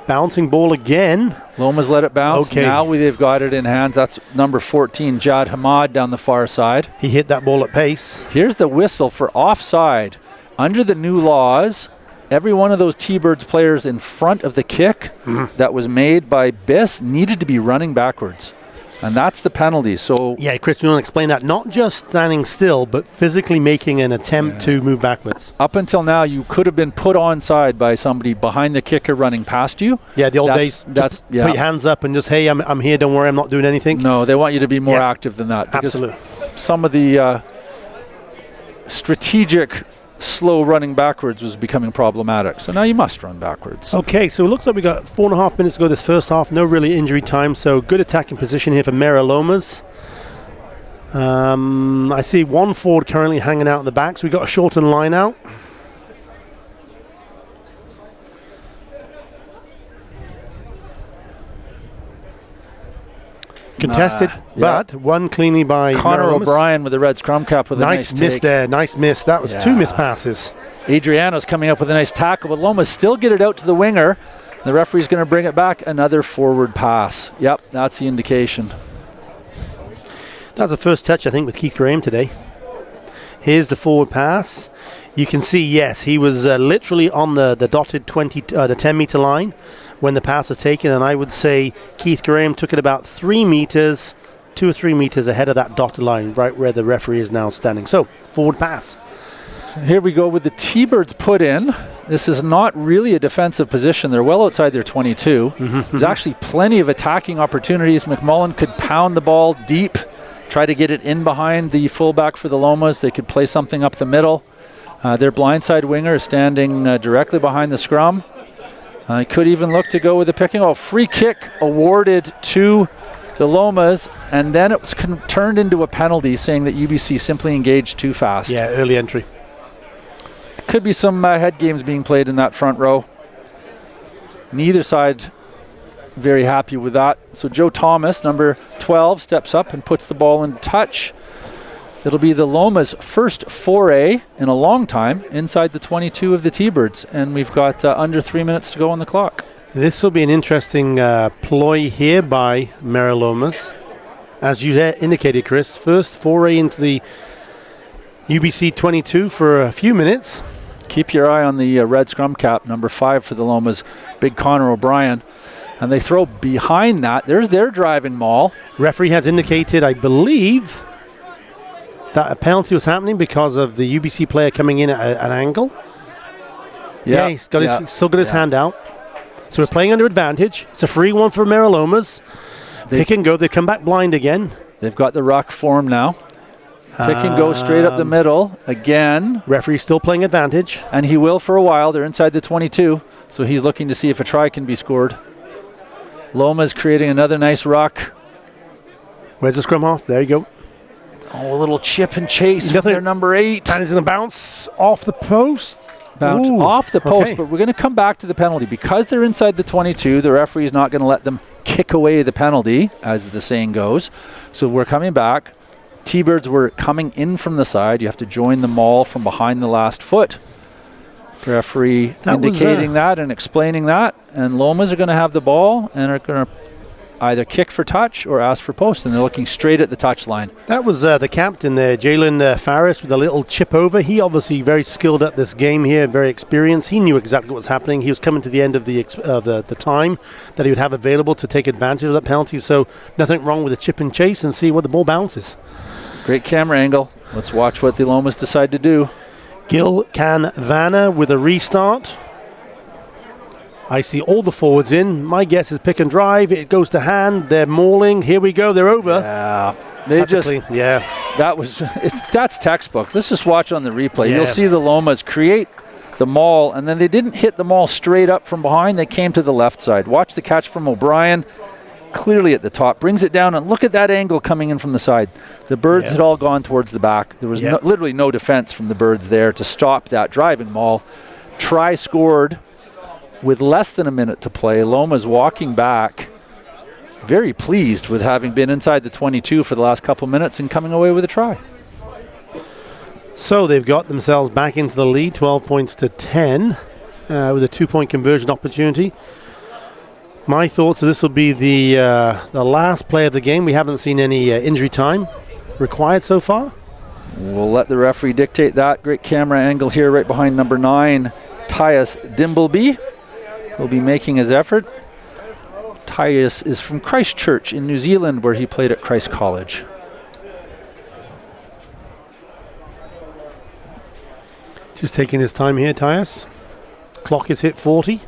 Bouncing ball again. Lomas let it bounce. Okay. Now they've got it in hand. That's number 14, Jad Hamad, down the far side. He hit that ball at pace. Here's the whistle for offside. Under the new laws, every one of those T-Birds players in front of the kick that was made by Biss needed to be running backwards. And that's the penalty. So yeah, Chris, you want to explain that? Not just standing still, but physically making an attempt to move backwards. Up until now, you could have been put onside by somebody behind the kicker running past you. Yeah, the old days. Put your hands up and just, hey, I'm here. Don't worry, I'm not doing anything. No, they want you to be more active than that. Absolutely. Some of the strategic slow running backwards was becoming problematic. So now you must run backwards. Okay, so it looks like we got 4.5 minutes to go this first half. No really injury time, so good attacking position here for Meralomas. I see one forward currently hanging out in the back, so we got a shortened line out. Contested, but one cleanly by Connor Meralomas. O'Brien with the red scrum cap with a nice miss take. there. Nice miss. That was two missed passes. Adriano's coming up with a nice tackle, but Lomas still get it out to the winger. The referee's going to bring it back. Another forward pass. Yep, that's the indication. That was the first touch, I think, with Keith Graham today. Here's the forward pass. You can see, yes, he was literally on the dotted 10-meter line when the pass was taken, and I would say Keith Graham took it about 2 or 3 meters ahead of that dotted line, right where the referee is now standing. So, forward pass. So here we go with the T-Birds put in. This is not really a defensive position. They're well outside their 22. There's actually plenty of attacking opportunities. McMullen could pound the ball deep, try to get it in behind the fullback for the Lomas. They could play something up the middle. Their blindside winger is standing directly behind the scrum. Could even look to go with a picking. Free kick awarded to the Lomas, and then it was turned into a penalty, saying that UBC simply engaged too fast. Yeah, early entry. Could be some head games being played in that front row. Neither side very happy with that. So Joe Thomas, number 12, steps up and puts the ball in touch. It'll be the Lomas' first foray in a long time inside the 22 of the T-Birds, and we've got under 3 minutes to go on the clock. This will be an interesting ploy here by Meralomas. As you indicated, Chris, first foray into the UBC 22 for a few minutes. Keep your eye on the red scrum cap, number 5 for the Lomas, big Connor O'Brien. And they throw behind that. There's their driving maul. Referee has indicated, I believe, that a penalty was happening because of the UBC player coming in at an angle. Yeah, he's got still got his hand out. So we're playing under advantage. It's a free one for Meralomas. Pick and go. They come back blind again. They've got the ruck form now. Pick and go straight up the middle again. Referee still playing advantage. And he will for a while. They're inside the 22. So he's looking to see if a try can be scored. Loma's creating another nice ruck. Where's the scrum half? There you go. Oh, a little chip and chase from their number 8. And he's going to bounce off the post. Bounce off the post, but we're going to come back to the penalty. Because they're inside the 22, the referee is not going to let them kick away the penalty, as the saying goes. So we're coming back. T-Birds were coming in from the side. You have to join the maul from behind the last foot. Referee indicating that and explaining that. And Lomas are going to have the ball and are going to either kick for touch or ask for post, and they're looking straight at the touch line. That was the captain there, Jalen Farris, with a little chip over. He obviously very skilled at this game here, very experienced. He knew exactly what was happening. He was coming to the end of the time that he would have available to take advantage of that penalty, so nothing wrong with a chip and chase and see where the ball bounces. Great camera angle. Let's watch what the Lomas decide to do. Gil Canvana with a restart. I see all the forwards in. My guess is pick and drive. It goes to hand. They're mauling. Here we go. They're over. Yeah. That's textbook. Let's just watch on the replay. You'll see the Lomas create the maul, and then they didn't hit the maul straight up from behind. They came to the left side. Watch the catch from O'Brien. Clearly at the top, brings it down, and look at that angle coming in from the side. The birds had all gone towards the back. There was literally no defense from the birds there to stop that driving maul. Try scored with less than a minute to play. Loma's walking back, very pleased with having been inside the 22 for the last couple minutes and coming away with a try. So they've got themselves back into the lead, 12 points to 10, with a 2-point conversion opportunity. My thoughts are this will be the last play of the game. We haven't seen any injury time required so far. We'll let the referee dictate that. Great camera angle here right behind number 9, Tyus Dimbleby. He'll be making his effort. Tyus is from Christchurch in New Zealand, where he played at Christ College. Just taking his time here, Tyus. Clock is hit 40.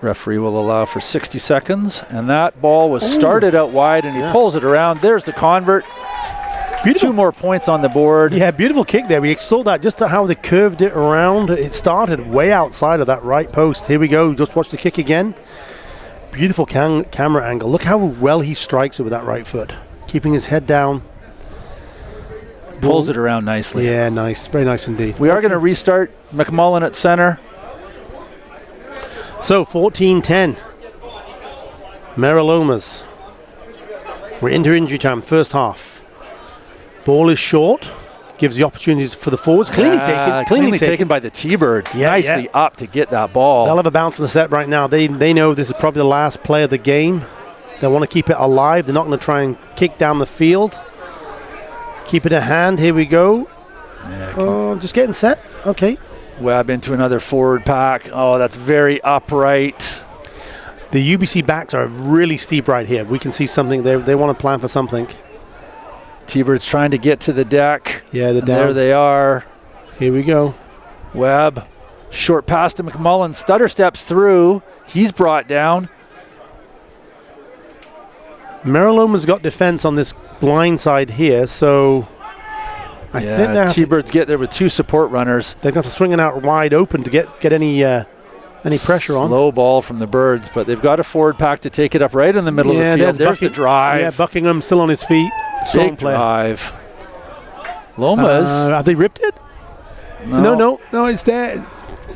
Referee will allow for 60 seconds, and that ball was started out wide, and he pulls it around. There's the convert. Beautiful. 2 more points on the board. Yeah, beautiful kick there. We saw that, just how they curved it around. It started way outside of that right post. Here we go. Just watch the kick again. Beautiful camera angle. Look how well he strikes it with that right foot. Keeping his head down. Pulls it around nicely. Yeah, nice. Very nice indeed. We are going to restart. McMullen at center. So, 14-10. Marilomas. We're into injury time, first half. Ball is short. Gives the opportunities for the forwards. Cleanly taken by the T-Birds. Nicely up to get that ball. They'll have a bounce in the set right now. They know this is probably the last play of the game. They want to keep it alive. They're not going to try and kick down the field. Keep it in hand. Here we go. Just getting set. Okay. Webb into another forward pack. Oh, that's very upright. The UBC backs are really steep right here. We can see something. They want to plan for something. T-Birds trying to get to the deck. Yeah, there they are. Here we go. Webb. Short pass to McMullen. Stutter steps through. He's brought down. Mariloma's got defense on this blind side here, so I think T-Birds get there with 2 support runners. They've got to swing it out wide open to get any pressure on. Slow ball from the Birds, but they've got a forward pack to take it up right in the middle of the field. There's the drive. Yeah, Buckingham still on his feet. Strong Big player. Drive. Lomas. Have they ripped it? No, it's there.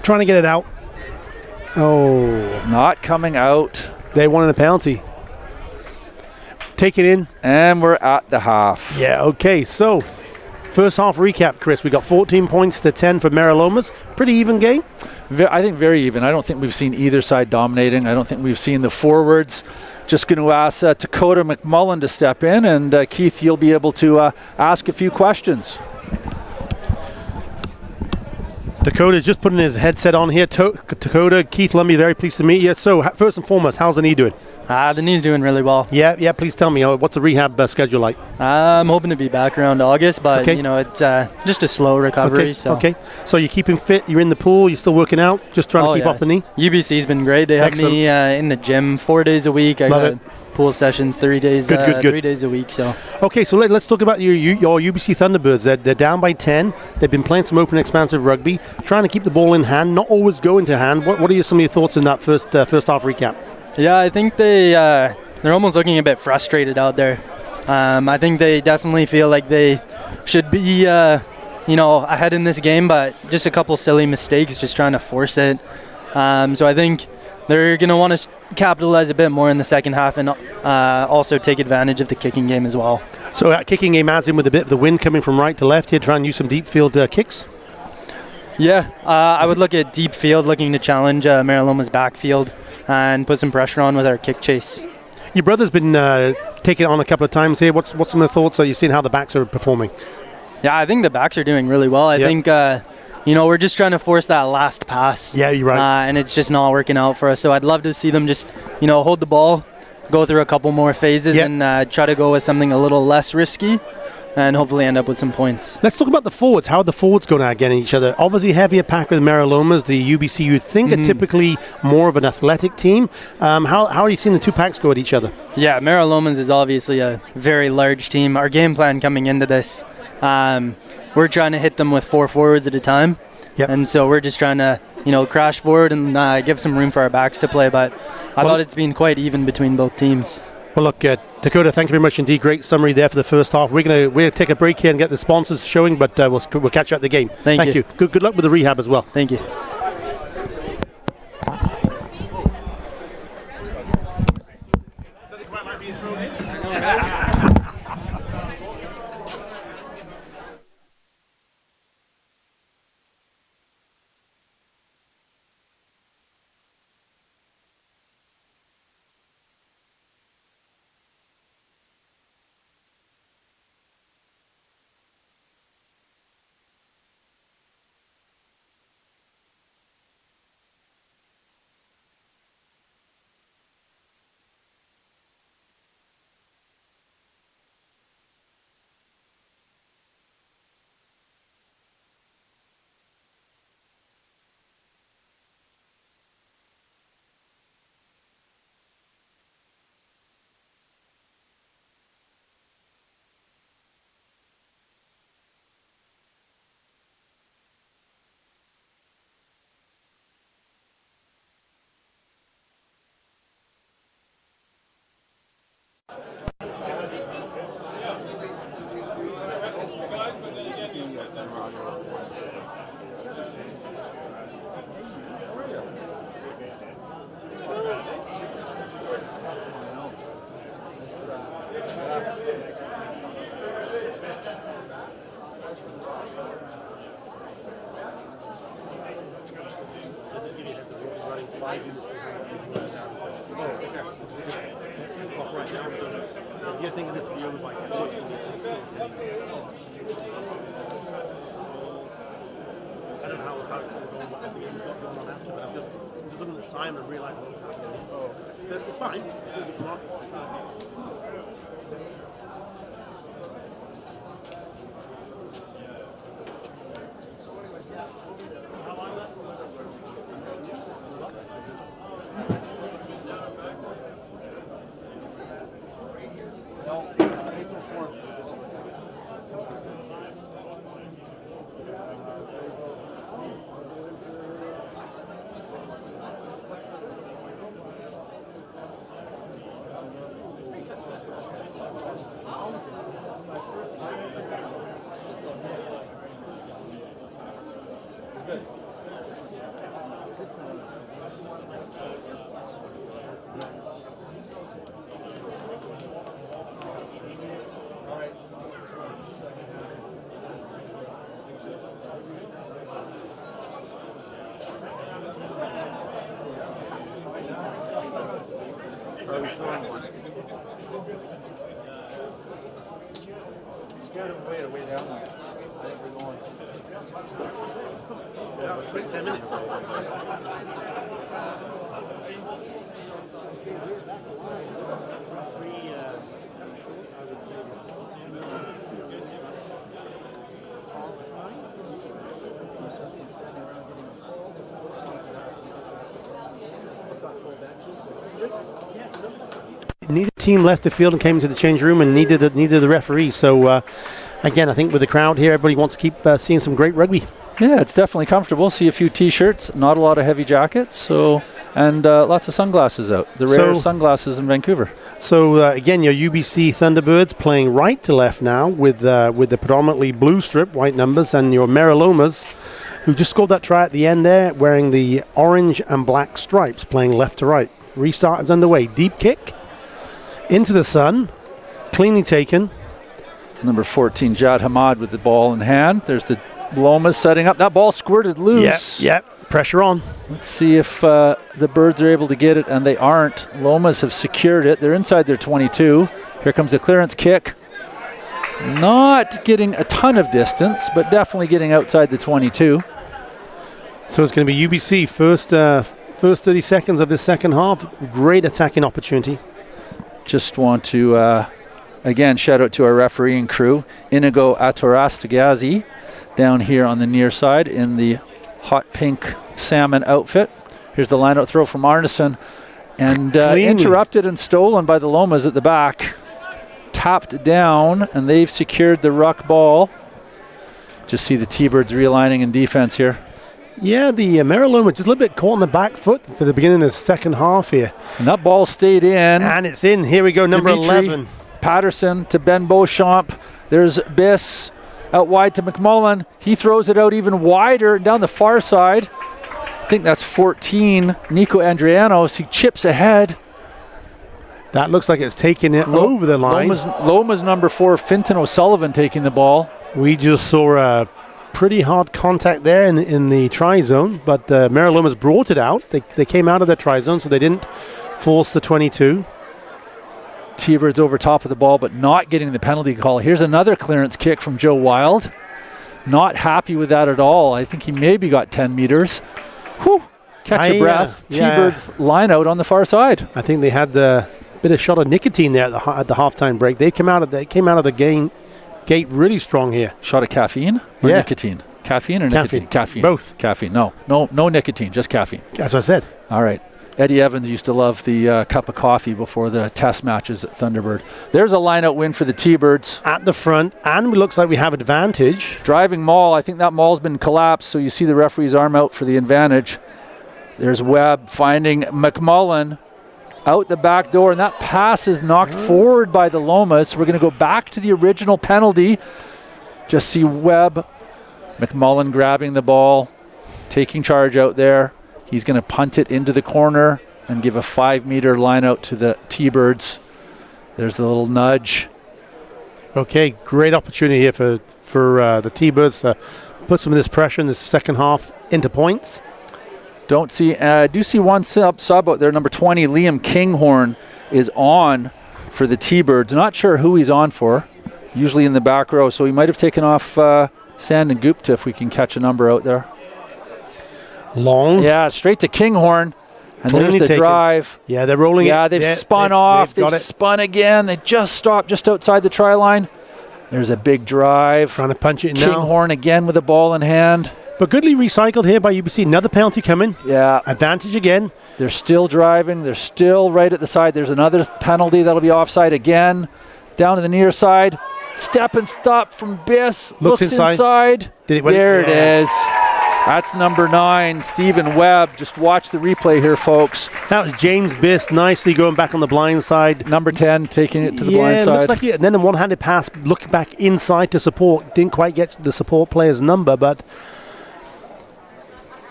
Trying to get it out. Oh. Not coming out. They wanted a penalty. Take it in. And we're at the half. Yeah, okay, so first half recap, Chris. We got 14 points to 10 for Marilomas. Pretty even game. I think very even. I don't think we've seen either side dominating. I don't think we've seen the forwards. Just going to ask Dakota McMullen to step in, and Keith, you'll be able to ask a few questions. Dakota's just putting his headset on here. Dakota, Keith Lumby, very pleased to meet you. So first and foremost, how's the knee doing? The knee's doing really well. Yeah, please tell me, what's the rehab schedule like? I'm hoping to be back around August, but it's just a slow recovery. Okay, so you're keeping fit, you're in the pool, you're still working out, just trying to keep off the knee? UBC's been great. They have me in the gym 4 days a week. I got pool sessions 3 days, good. 3 days a week. So okay, so let's talk about your UBC Thunderbirds. They're down by 10. They've been playing some open expansive rugby, trying to keep the ball in hand, not always go into hand. What are some of your thoughts in that first half recap? Yeah, I think they're almost looking a bit frustrated out there. I think they definitely feel like they should be ahead in this game, but just a couple silly mistakes, just trying to force it. So I think they're going to want to capitalize a bit more in the second half and also take advantage of the kicking game as well. So kicking game adds in with a bit of the wind coming from right to left here, try and use some deep field kicks? Yeah, I would look at deep field, looking to challenge Mariloma's backfield and put some pressure on with our kick chase. Your brother's been taking it on a couple of times here. What's some of the thoughts? Are you seeing how the backs are performing? Yeah, I think the backs are doing really well. I think we're just trying to force that last pass. Yeah, you're right. And it's just not working out for us. So I'd love to see them just, hold the ball, go through a couple more phases and try to go with something a little less risky and hopefully end up with some points. Let's talk about the forwards. How are the forwards going against each other? Obviously, heavier pack with Marilomas. The UBC, you'd think, are typically more of an athletic team. How are you seeing the two packs go at each other? Yeah, Marilomas is obviously a very large team. Our game plan coming into this we're trying to hit them with 4 forwards at a time. Yep. And so we're just trying to, crash forward and give some room for our backs to play. But I thought it's been quite even between both teams. Well, look, Dakota, thank you very much indeed. Great summary there for the first half. We're gonna take a break here and get the sponsors showing, but we'll catch you at the game. Thank you. Good luck with the rehab as well. Thank you. Neither team left the field and came to the change room, and neither the referee. So, again, I think with the crowd here, everybody wants to keep seeing some great rugby. Yeah, it's definitely comfortable. See a few T-shirts, not a lot of heavy jackets, and lots of sunglasses out. The rare sunglasses in Vancouver. So, again, your UBC Thunderbirds playing right to left now with the predominantly blue strip, white numbers, and your Merilomas, who just scored that try at the end there, wearing the orange and black stripes, playing left to right. Restart is underway. Deep kick. Into the sun, cleanly taken. Number 14, Jad Hamad with the ball in hand. There's the Lomas setting up. That ball squirted loose. Yep. Pressure on. Let's see if the Birds are able to get it, and they aren't. Lomas have secured it. They're inside their 22. Here comes the clearance kick. Not getting a ton of distance, but definitely getting outside the 22. So it's going to be UBC first 30 seconds of this second half. Great attacking opportunity. Just want to, again, shout out to our refereeing crew. Inigo Atorastagazi down here on the near side in the hot pink salmon outfit. Here's the line-out throw from Arneson. And interrupted and stolen by the Lomas at the back. Tapped down, and they've secured the ruck ball. Just see the T-Birds realigning in defense here. Yeah, the Meraloma just a little bit caught on the back foot for the beginning of the second half here. And that ball stayed in. And it's in. Here we go, number Dimitri 11. Patterson to Ben Beauchamp. There's Biss out wide to McMullen. He throws it out even wider down the far side. I think that's 14, Nico Andrianos. He chips ahead. That looks like it's taking it over the line. Loma's number 4, Finton O'Sullivan, taking the ball. We just saw a pretty hard contact there in the try zone, but Meraloma's brought it out. They came out of their try zone, so they didn't force the 22. T-Birds over top of the ball, but not getting the penalty call. Here's another clearance kick from Joe Wild. Not happy with that at all. I think he maybe got 10 meters. Whew. Catch your breath. T-Birds line out on the far side. I think they had the bit of shot of nicotine there at the halftime break. They came out of the gate really strong here. Shot of caffeine or nicotine? Caffeine or nicotine? Caffeine. Both. Caffeine. No nicotine, just caffeine. That's what I said. All right. Eddie Evans used to love the cup of coffee before the test matches at Thunderbird. There's a line-out win for the T-Birds. At the front, and it looks like we have advantage. Driving maul. I think that maul's been collapsed, so you see the referee's arm out for the advantage. There's Webb finding McMullen out the back door, and that pass is knocked forward by the Lomas. We're going to go back to the original penalty. Just see Webb, McMullen grabbing the ball, taking charge out there. He's going to punt it into the corner and give a 5-meter line out to the T-Birds. There's the little nudge. Okay, great opportunity here for the T-Birds to put some of this pressure in the second half into points. Do see one sub out there, number 20, Liam Kinghorn is on for the T-Birds. Not sure who he's on for, usually in the back row, so he might have taken off Sand and Gupta if we can catch a number out there. Long. Yeah, straight to Kinghorn. And Cleanly there's the drive. Yeah, they're rolling it. Yeah, they've spun off. They've spun again. They just stopped just outside the try line. There's a big drive. Trying to punch it now. Kinghorn again with the ball in hand. But goodly recycled here by UBC. Another penalty coming. Yeah. Advantage again. They're still driving. They're still right at the side. There's another penalty that'll be offside again. Down to the near side. Step and stop from Biss. Looks inside. There it is. That's number 9, Stephen Webb. Just watch the replay here, folks. That was James Biss nicely going back on the blind side. Number 10 taking it to the blind side. Looks like and then a one-handed pass looking back inside to support. Didn't quite get the support player's number, but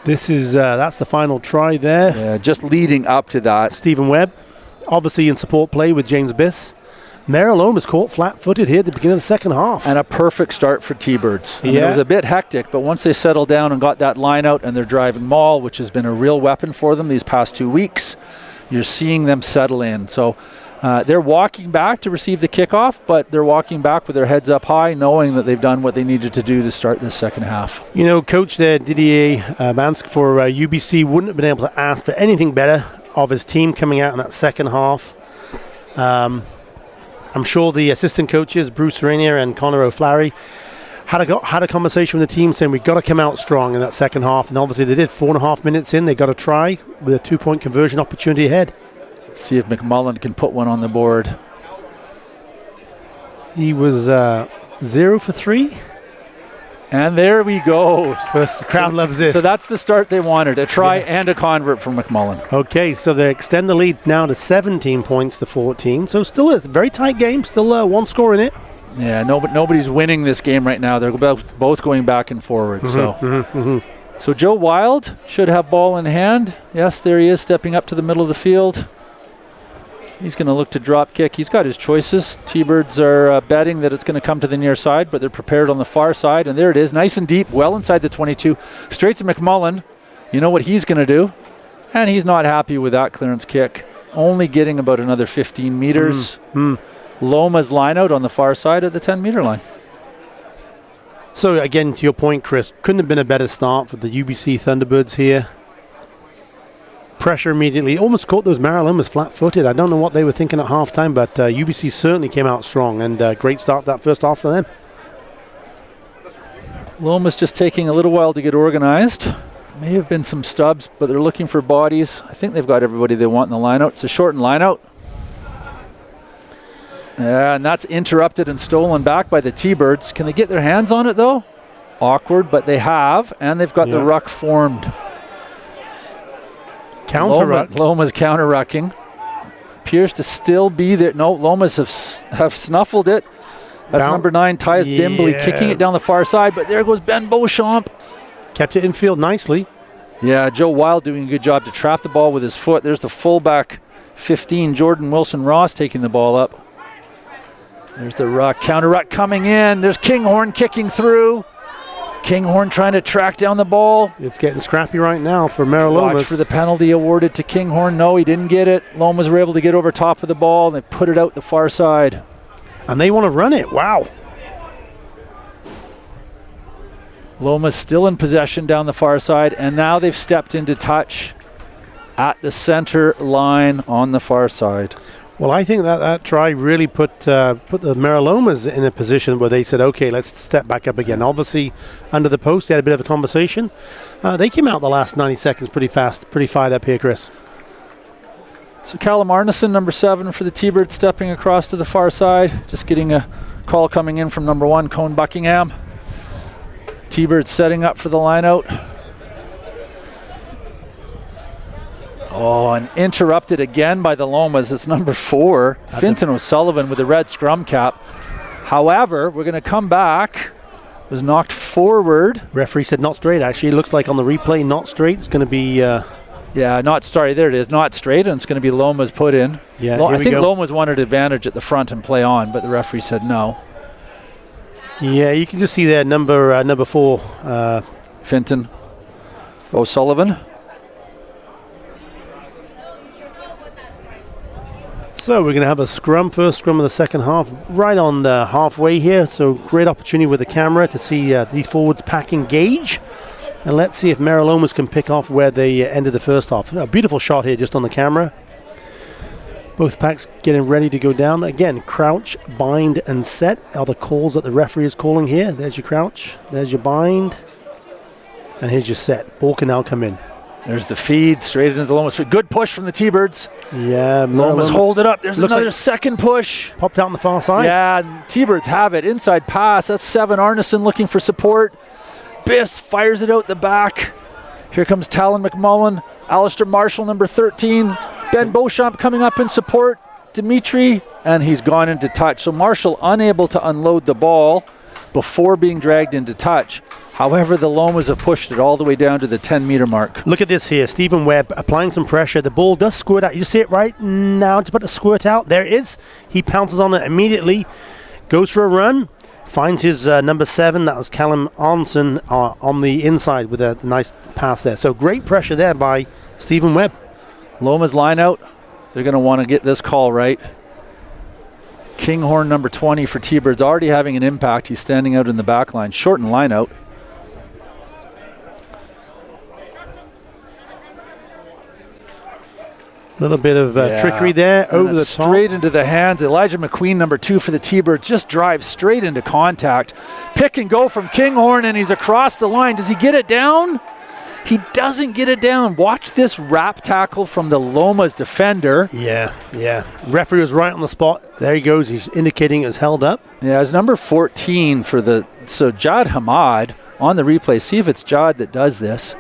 this is that's the final try there. Yeah, just leading up to that. Stephen Webb, obviously in support play with James Biss. Mariloma's caught flat-footed here at the beginning of the second half. And a perfect start for T-Birds. It was a bit hectic, but once they settled down and got that line out and they're driving maul, which has been a real weapon for them these past 2 weeks, you're seeing them settle in. So they're walking back to receive the kickoff, but they're walking back with their heads up high, knowing that they've done what they needed to do to start this second half. You know, Coach there, Didier Mansk for UBC, wouldn't have been able to ask for anything better of his team coming out in that second half. I'm sure the assistant coaches, Bruce Rainier and Connor O'Flaherty, had a conversation with the team saying we've got to come out strong in that second half. And obviously they did. 4.5 minutes in, they got a try with a 2-point conversion opportunity ahead. Let's see if McMullen can put one on the board. He was 0 for 3. And there we go. The crowd loves this. So that's the start they wanted, a try and a convert from McMullen. Okay, so they extend the lead now to 17 points to 14. So still a very tight game, still one score in it. Yeah, nobody's winning this game right now. They're both going back and forward. So Joe Wild should have ball in hand. Yes, there he is, stepping up to the middle of the field. He's going to look to drop kick. He's got his choices. T-Birds are betting that it's going to come to the near side, but they're prepared on the far side. And there it is, nice and deep, well inside the 22. Straight to McMullen. You know what he's going to do. And he's not happy with that clearance kick. Only getting about another 15 meters. Loma's line out on the far side at the 10-meter line. So again, to your point, Chris, couldn't have been a better start for the UBC Thunderbirds here. Pressure immediately. Almost caught those Marilomas flat-footed. I don't know what they were thinking at halftime, but UBC certainly came out strong, and great start that first half for them. Loma's just taking a little while to get organized. May have been some stubs, but they're looking for bodies. I think they've got everybody they want in the lineout. It's a shortened lineout. Yeah, and that's interrupted and stolen back by the T-Birds. Can they get their hands on it, though? awkward, but they have, and they've got the ruck formed. Loma's counter-rucking. Appears to still be there. No, Lomas have snuffled it. That's number 9, Tyus Dimbley, kicking it down the far side, but there goes Ben Beauchamp. Kept it in field nicely. Yeah, Joe Wild doing a good job to trap the ball with his foot. There's the fullback, 15, Jordan Wilson-Ross taking the ball up. There's the ruck, counter ruck coming in. There's Kinghorn kicking through. Kinghorn trying to track down the ball. It's getting scrappy right now for Meraloma. Watch for the penalty awarded to Kinghorn. No, he didn't get it. Lomas were able to get over top of the ball, and they put it out the far side. And they want to run it. Wow. Loma's still in possession down the far side, and now they've stepped into touch at the center line on the far side. Well, I think that try really put the Meralomas in a position where they said, okay, let's step back up again. Obviously, under the post, they had a bit of a conversation. They came out the last 90 seconds pretty fast, pretty fired up here, Chris. So Callum Arneson, number 7 for the T-Birds, stepping across to the far side. Just getting a call coming in from number 1, Cone Buckingham. T-Birds setting up for the line out. Oh, and interrupted again by the Lomas. It's number 4, Fintan O'Sullivan with a red scrum cap. However, we're going to come back. Was knocked forward. Referee said not straight, actually. It looks like on the replay, not straight. It's going to be... yeah, not straight. There it is, not straight, and it's going to be Lomas put in. Yeah, I think Lomas wanted advantage at the front and play on, but the referee said no. Yeah, you can just see there number 4. Fintan O'Sullivan. So we're going to have a first scrum of the second half, right on the halfway here. So great opportunity with the camera to see the forwards pack engage. And let's see if Meralomas can pick off where they ended the first half. A beautiful shot here just on the camera. Both packs getting ready to go down. Again, crouch, bind, and set are the calls that the referee is calling here. There's your crouch, there's your bind, and here's your set. Ball can now come in. There's the feed straight into the Lomas. Good push from the T-Birds. Yeah, Lomas hold it up. There's another second push. Popped out on the far side. Yeah, T-Birds have it. Inside pass. That's 7. Arneson looking for support. Biss fires it out the back. Here comes Talon McMullen. Alistair Marshall, number 13. Ben Beauchamp coming up in support. Dimitri, and he's gone into touch. So Marshall unable to unload the ball before being dragged into touch. However, the Lomas have pushed it all the way down to the 10-meter mark. Look at this here. Stephen Webb applying some pressure. The ball does squirt out. You see it right now. It's about to squirt out. There it is. He pounces on it immediately. Goes for a run. Finds his number 7. That was Callum Arneson on the inside with a nice pass there. So great pressure there by Stephen Webb. Lomas line out. They're going to want to get this call right. Kinghorn, number 20 for T-Birds, already having an impact. He's standing out in the back line. Shorten line out. Little bit of trickery there over the top. Straight into the hands. Elijah McQueen, number 2 for the T-Birds, just drives straight into contact. Pick and go from Kinghorn, and he's across the line. Does he get it down? He doesn't get it down. Watch this wrap tackle from the Lomas defender. Yeah. Referee was right on the spot. There he goes. He's indicating it's held up. Yeah, it's number 14 for so Jad Hamad on the replay. See if it's Jad that does this.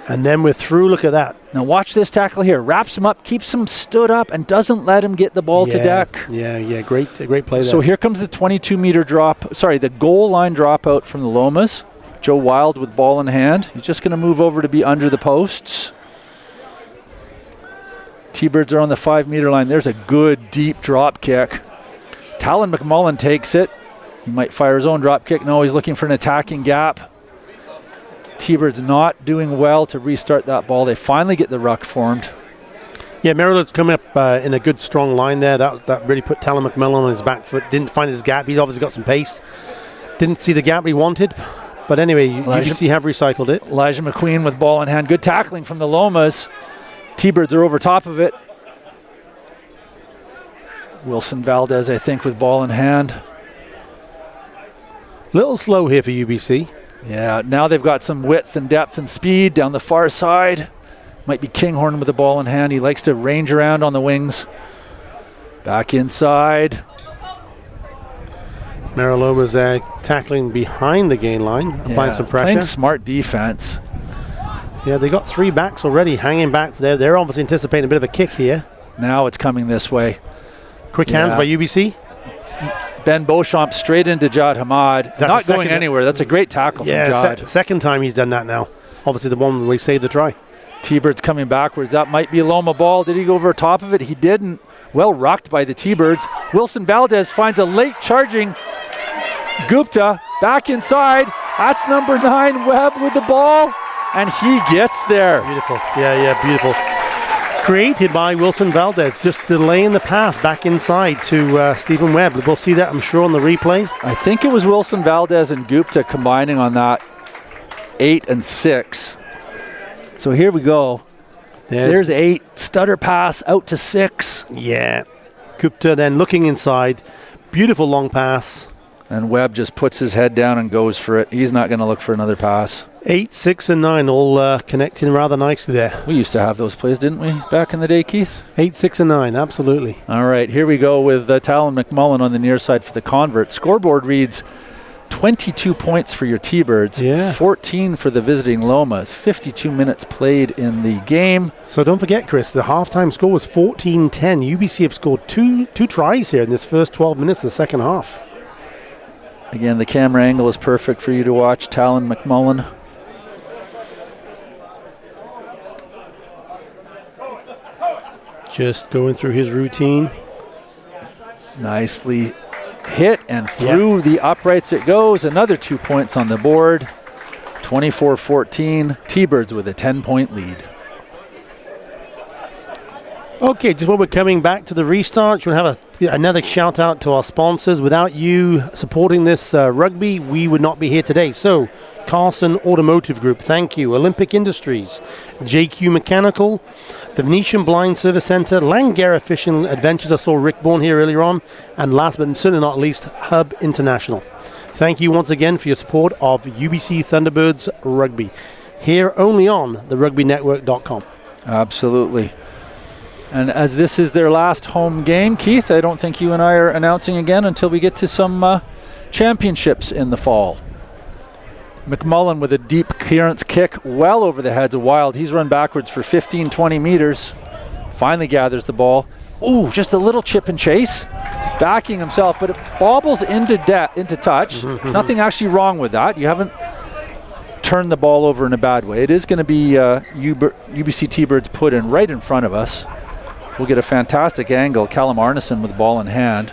And then we're through. Look at that. Now watch this tackle here. Wraps him up, keeps him stood up, and doesn't let him get the ball to deck. Yeah. Great play there. So here comes the 22-meter the goal line dropout from the Lomas. Joe Wild with ball in hand. He's just going to move over to be under the posts. T-Birds are on the 5-meter line. There's a good deep drop kick. Talon McMullen takes it. He might fire his own drop kick. No, he's looking for an attacking gap. T-Birds not doing well to restart that ball. They finally get the ruck formed. Yeah, Merrillet's coming up in a good strong line there. That really put Talon McMullen on his back foot. Didn't find his gap. He's obviously got some pace. Didn't see the gap he wanted. But anyway, UBC have recycled it. Elijah McQueen with ball in hand. Good tackling from the Lomas. T-Birds are over top of it. Wilson Valdez, I think, with ball in hand. Little slow here for UBC. Yeah, now they've got some width and depth and speed down the far side. Might be Kinghorn with the ball in hand. He likes to range around on the wings. Back inside. Mariloma's tackling behind the gain line, applying some pressure. Playing smart defense. Yeah, they got 3 backs already hanging back there. They're obviously anticipating a bit of a kick here. Now it's coming this way. Quick hands by UBC. Ben Beauchamp straight into Jad Hamad. Not going anywhere. That's a great tackle from Jad. Second time he's done that now. Obviously the one where he saved the try. T-Birds coming backwards. That might be a Loma ball. Did he go over top of it? He didn't. Well rocked by the T-Birds. Wilson Valdez finds a late charging Gupta back inside. That's number 9, Webb with the ball. And he gets there. Beautiful. Yeah, beautiful. Created by Wilson Valdez, just delaying the pass back inside to Stephen Webb. We'll see that, I'm sure, on the replay. I think it was Wilson Valdez and Gupta combining on that 8 and 6. So here we go. There's 8. Stutter pass out to 6. Yeah. Gupta then looking inside. Beautiful long pass. And Webb just puts his head down and goes for it. He's not going to look for another pass. 8, 6, and 9 all connecting rather nicely there. We used to have those plays, didn't we, back in the day, Keith? 8, 6, and 9, absolutely. All right, here we go with Talon McMullen on the near side for the convert. Scoreboard reads 22 points for your T-Birds, 14 for the visiting Lomas, 52 minutes played in the game. So don't forget, Chris, the halftime score was 14-10. UBC have scored two tries here in this first 12 minutes of the second half. Again, the camera angle is perfect for you to watch Talon McMullen. Just going through his routine. Nicely hit and through the uprights it goes. Another 2 points on the board. 24-14. T-Birds with a 10-point lead. Okay, just when we're coming back to the restart, we'll have another shout out to our sponsors. Without you supporting this rugby, we would not be here today. So, Carson Automotive Group, thank you. Olympic Industries, JQ Mechanical, the Venetian Blind Service Center, Langara Fishing Adventures, I saw Rick Bourne here earlier on, and last but certainly not least, Hub International. Thank you once again for your support of UBC Thunderbirds Rugby, here only on therugbynetwork.com. Absolutely. And as this is their last home game, Keith, I don't think you and I are announcing again until we get to some championships in the fall. McMullen with a deep clearance kick well over the heads of Wild. He's run backwards for 15, 20 meters. Finally gathers the ball. Ooh, just a little chip and chase. Backing himself, but it bobbles into touch. Nothing actually wrong with that. You haven't turned the ball over in a bad way. It is going to be UBC T-Birds put in right in front of us. We'll get a fantastic angle. Callum Arneson with the ball in hand.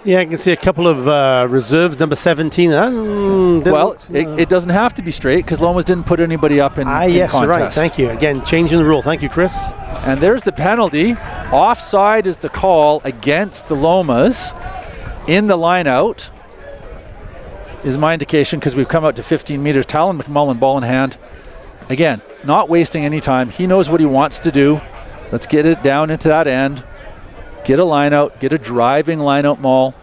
Yeah, I can see a couple of reserves. Number 17. It doesn't have to be straight because Lomas didn't put anybody up in yes, contest. Right. Thank you. Again, changing the rule. Thank you, Chris. And there's the penalty. Offside is the call against the Lomas. In the line out is my indication because we've come out to 15 meters. Talon McMullen, ball in hand. Again, not wasting any time. He knows what he wants to do. Let's get it down into that end. Get a line out. Get a driving line out maul.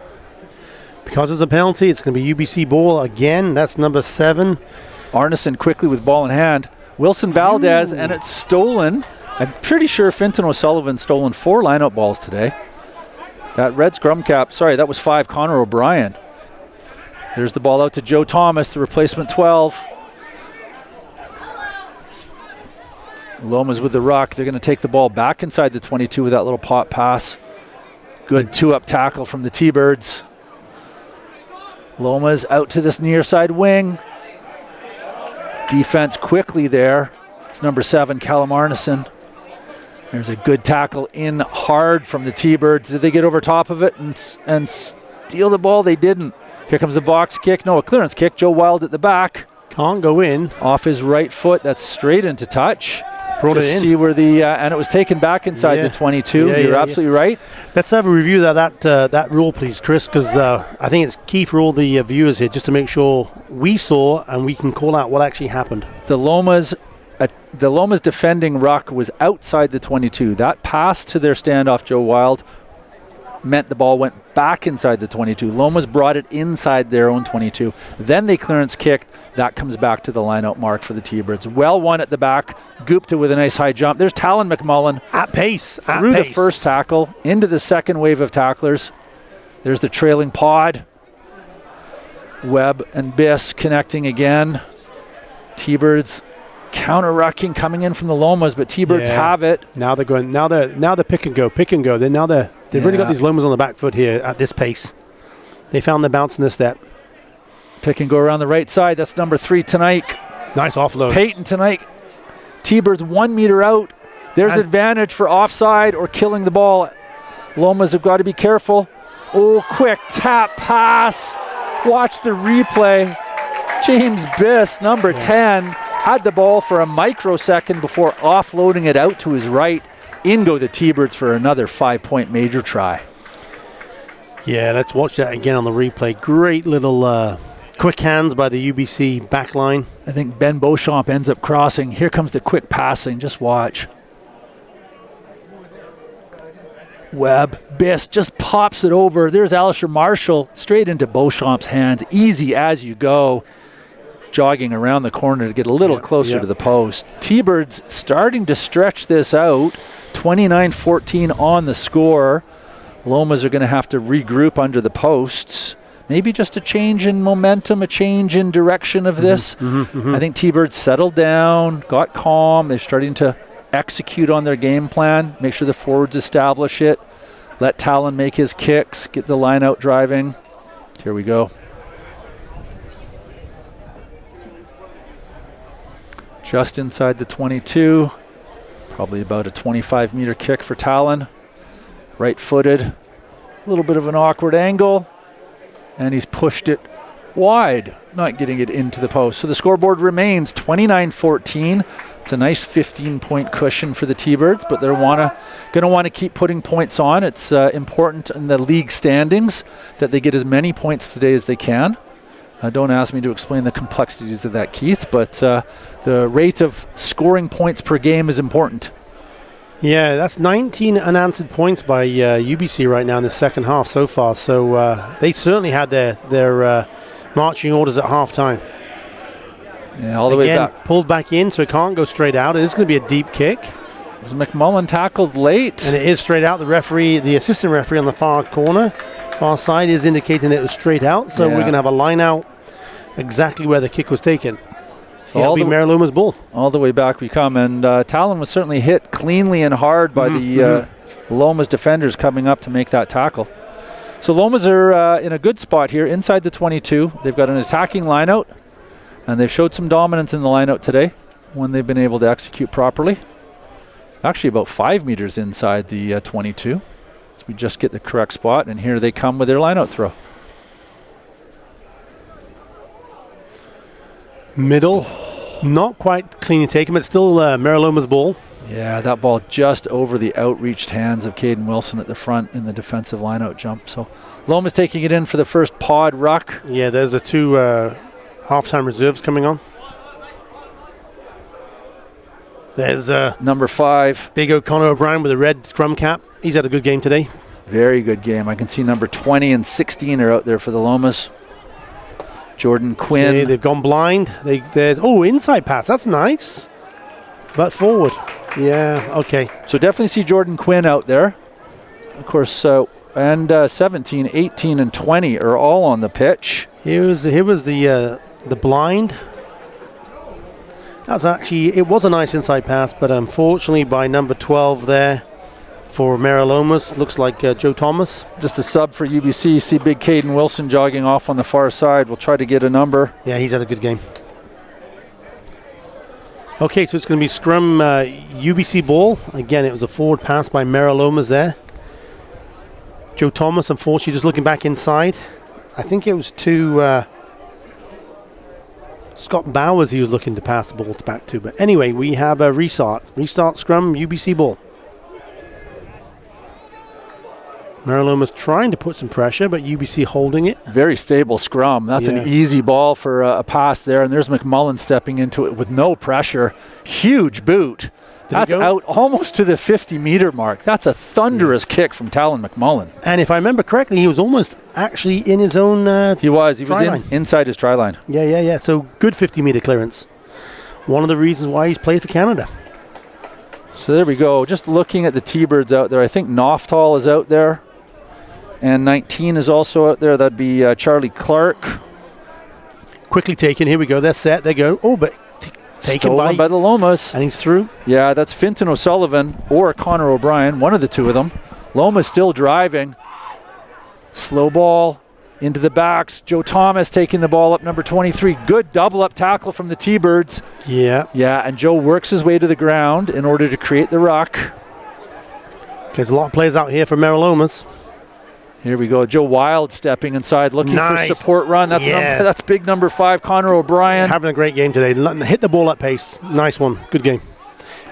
Because it's a penalty, it's going to be UBC ball again. That's number 7. Arneson quickly with ball in hand. Wilson Valdez, and it's stolen. I'm pretty sure Finton O'Sullivan stolen 4 line out balls today. That red scrum cap, that was 5, Connor O'Brien. There's the ball out to Joe Thomas, the replacement 12. Lomas with the ruck. They're going to take the ball back inside the 22 with that little pop pass. Good 2-up tackle from the T-Birds. Lomas out to this near side wing. Defense quickly there. It's number 7, Callum Arneson. There's a good tackle in hard from the T-Birds. Did they get over top of it and steal the ball? They didn't. Here comes the box kick. No, a clearance kick. Joe Wild at the back. Can't go in. Off his right foot. That's straight into touch. Brought it in. See where and it was taken back inside the 22. You're absolutely right. Let's have a review of that rule, please, Chris, because I think it's key for all the viewers here just to make sure we saw and we can call out what actually happened. The Lomas defending ruck was outside the 22. That pass to their standoff, Joe Wild, meant the ball went back inside the 22. Lomas brought it inside their own 22. Then they clearance kicked. That comes back to the line-out mark for the T-Birds. Well won at the back. Gupta with a nice high jump. There's Talon McMullen. At pace. Through the first tackle, into the second wave of tacklers. There's the trailing pod. Webb and Biss connecting again. T-Birds counter-rucking coming in from the Lomas, but T-Birds have it. Now they're going. Now they're pick and go. They've really got these Lomas on the back foot here at this pace. They found the bounce in this step. Pick and go around the right side. That's number 3 tonight. Nice offload. Peyton tonight. T-Birds 1 meter out. There's advantage for offside or killing the ball. Lomas have got to be careful. Oh, quick tap pass. Watch the replay. James Biss, number 10, had the ball for a microsecond before offloading it out to his right. In go the T-Birds for another 5-point major try. Yeah, let's watch that again on the replay. Great little quick hands by the UBC back line. I think Ben Beauchamp ends up crossing. Here comes the quick passing. Just watch. Webb, Biss just pops it over. There's Alisher Marshall straight into Beauchamp's hands. Easy as you go. Jogging around the corner to get a little closer to the post. T-Birds starting to stretch this out. 29-14 on the score. Lomas are going to have to regroup under the posts. Maybe just a change in momentum, a change in direction of this. I think T-Birds settled down, got calm. They're starting to execute on their game plan, make sure the forwards establish it, let Talon make his kicks, get the line out driving. Here we go. Just inside the 22, probably about a 25-meter kick for Talon. Right-footed, a little bit of an awkward angle, and he's pushed it wide, not getting it into the post. So the scoreboard remains 29-14. It's a nice 15-point cushion for the T-Birds, but they're going to want to keep putting points on. It's important in the league standings that they get as many points today as they can. Don't ask me to explain the complexities of that, Keith, but the rate of scoring points per game is important. Yeah, that's 19 unanswered points by UBC right now in the second half so far. So they certainly had their marching orders at halftime. Yeah, all the way back. Pulled back in, so it can't go straight out. It is going to be a deep kick. Was McMullen tackled late? And it is straight out. The assistant referee on the far corner, far side, is indicating that it was straight out. So we're going to have a line out exactly where the kick was taken. So it'll be Mariloma's ball. All the way back we come. And Talon was certainly hit cleanly and hard by the Lomas defenders coming up to make that tackle. So Lomas are in a good spot here inside the 22. They've got an attacking lineout, and they've showed some dominance in the lineout today when they've been able to execute properly. Actually about 5 meters inside the 22. So we just get the correct spot, and here they come with their lineout throw. Middle, not quite cleanly taken, but still Mariloma's ball. Yeah, that ball just over the outreached hands of Caden Wilson at the front in the defensive lineout jump. So Loma's taking it in for the first pod ruck. Yeah, there's the 2 halftime reserves coming on. There's number 5. Big O'Connor O'Brien with a red scrum cap. He's had a good game today. Very good game. I can see number 20 and 16 are out there for the Lomas. Jordan Quinn. Okay, they've gone blind. Inside pass. That's nice. But forward. Yeah, okay. So definitely see Jordan Quinn out there. Of course, and 17, 18, and 20 are all on the pitch. Here was the blind. It was a nice inside pass, but unfortunately by number 12 there for Marilomas, looks like Joe Thomas. Just a sub for UBC. See big Caden Wilson jogging off on the far side. We'll try to get a number. Yeah, he's had a good game. Okay, so it's going to be scrum UBC ball. Again, it was a forward pass by Marilomas there. Joe Thomas, unfortunately, just looking back inside. I think it was to Scott Bowers he was looking to pass the ball back to. But anyway, we have a restart. Restart scrum, UBC ball. Mariloma's trying to put some pressure, but UBC holding it. Very stable scrum. That's an easy ball for a pass there. And there's McMullen stepping into it with no pressure. Huge boot. That's out almost to the 50-meter mark. That's a thunderous kick from Talon McMullen. And if I remember correctly, he was almost actually in his own He was inside his try line. Yeah. So good 50-meter clearance. One of the reasons why he's played for Canada. So there we go. Just looking at the T-Birds out there, I think Noftal is out there. And 19 is also out there. That'd be Charlie Clark. Quickly taken. Here we go. They're set. They go. Oh, but taken Stolen by the Lomas. And he's through. Yeah, that's Finton O'Sullivan or Connor O'Brien, one of the two of them. Loma's still driving. Slow ball into the backs. Joe Thomas taking the ball up, number 23. Good double-up tackle from the T-Birds. Yeah. Yeah, and Joe works his way to the ground in order to create the ruck. There's a lot of players out here for Marilomas. Here we go. Joe Wild stepping inside, looking for support run. That's big number 5, Connor O'Brien. Having a great game today. Hit the ball at pace. Nice one. Good game.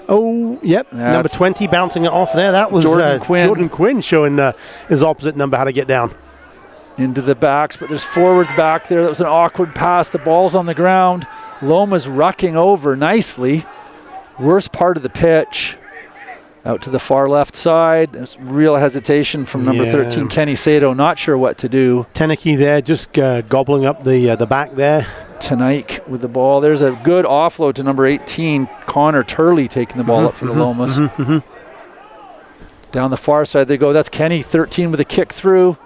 Oh, yep. Number 20 bouncing it off there. That was Jordan Quinn showing his opposite number how to get down. Into the backs, but there's forwards back there. That was an awkward pass. The ball's on the ground. Loma's rucking over nicely. Worst part of the pitch. Out to the far left side. There's real hesitation from number 13, Kenny Sato. Not sure what to do. Teneke there, just gobbling up the back there. Tonight with the ball. There's a good offload to number 18, Connor Turley, taking the ball up for the Lomas. Down the far side they go. That's Kenny, 13 with a kick through.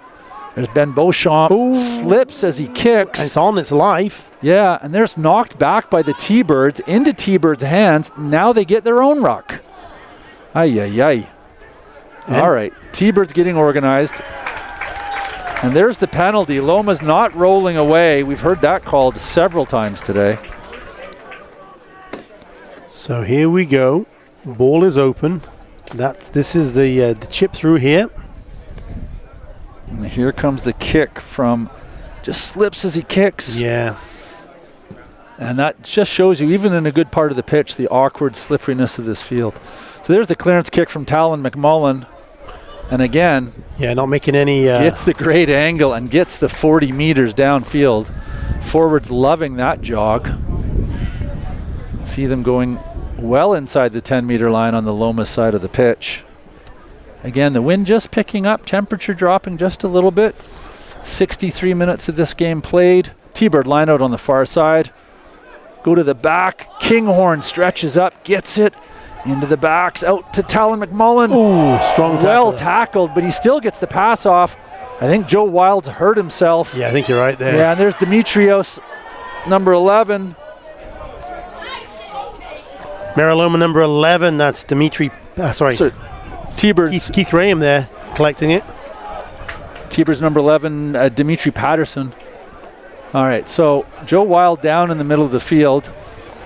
There's Ben Beauchamp. Ooh. Slips as he kicks. And it's on its life. Yeah, and there's knocked back by the T-Birds into T-Birds' hands. Now they get their own ruck. Ay. All right, T-Birds getting organized. And there's the penalty. Loma's not rolling away. We've heard that called several times today. So here we go. Ball is open. This is the chip through here. And here comes the kick from, just slips as he kicks. Yeah. And that just shows you, even in a good part of the pitch, the awkward slipperiness of this field. So there's the clearance kick from Talon McMullen. And again, not making any... gets the great angle and gets the 40 meters downfield. Forwards loving that jog. See them going well inside the 10-meter line on the Loma side of the pitch. Again, the wind just picking up, temperature dropping just a little bit. 63 minutes of this game played. T-Bird line out on the far side. Go to the back. Kinghorn stretches up, gets it. Into the backs, out to Talon McMullen. Ooh, strong tackle. Well tackled, but he still gets the pass off. I think Joe Wild's hurt himself. Yeah, I think you're right there. Yeah, and there's Demetrios, number 11. Meraloma number 11, that's Dimitri, T-Birds. Keith Graham there, collecting it. T-Birds number 11, Dimitri Patterson. All right, so Joe Wild down in the middle of the field.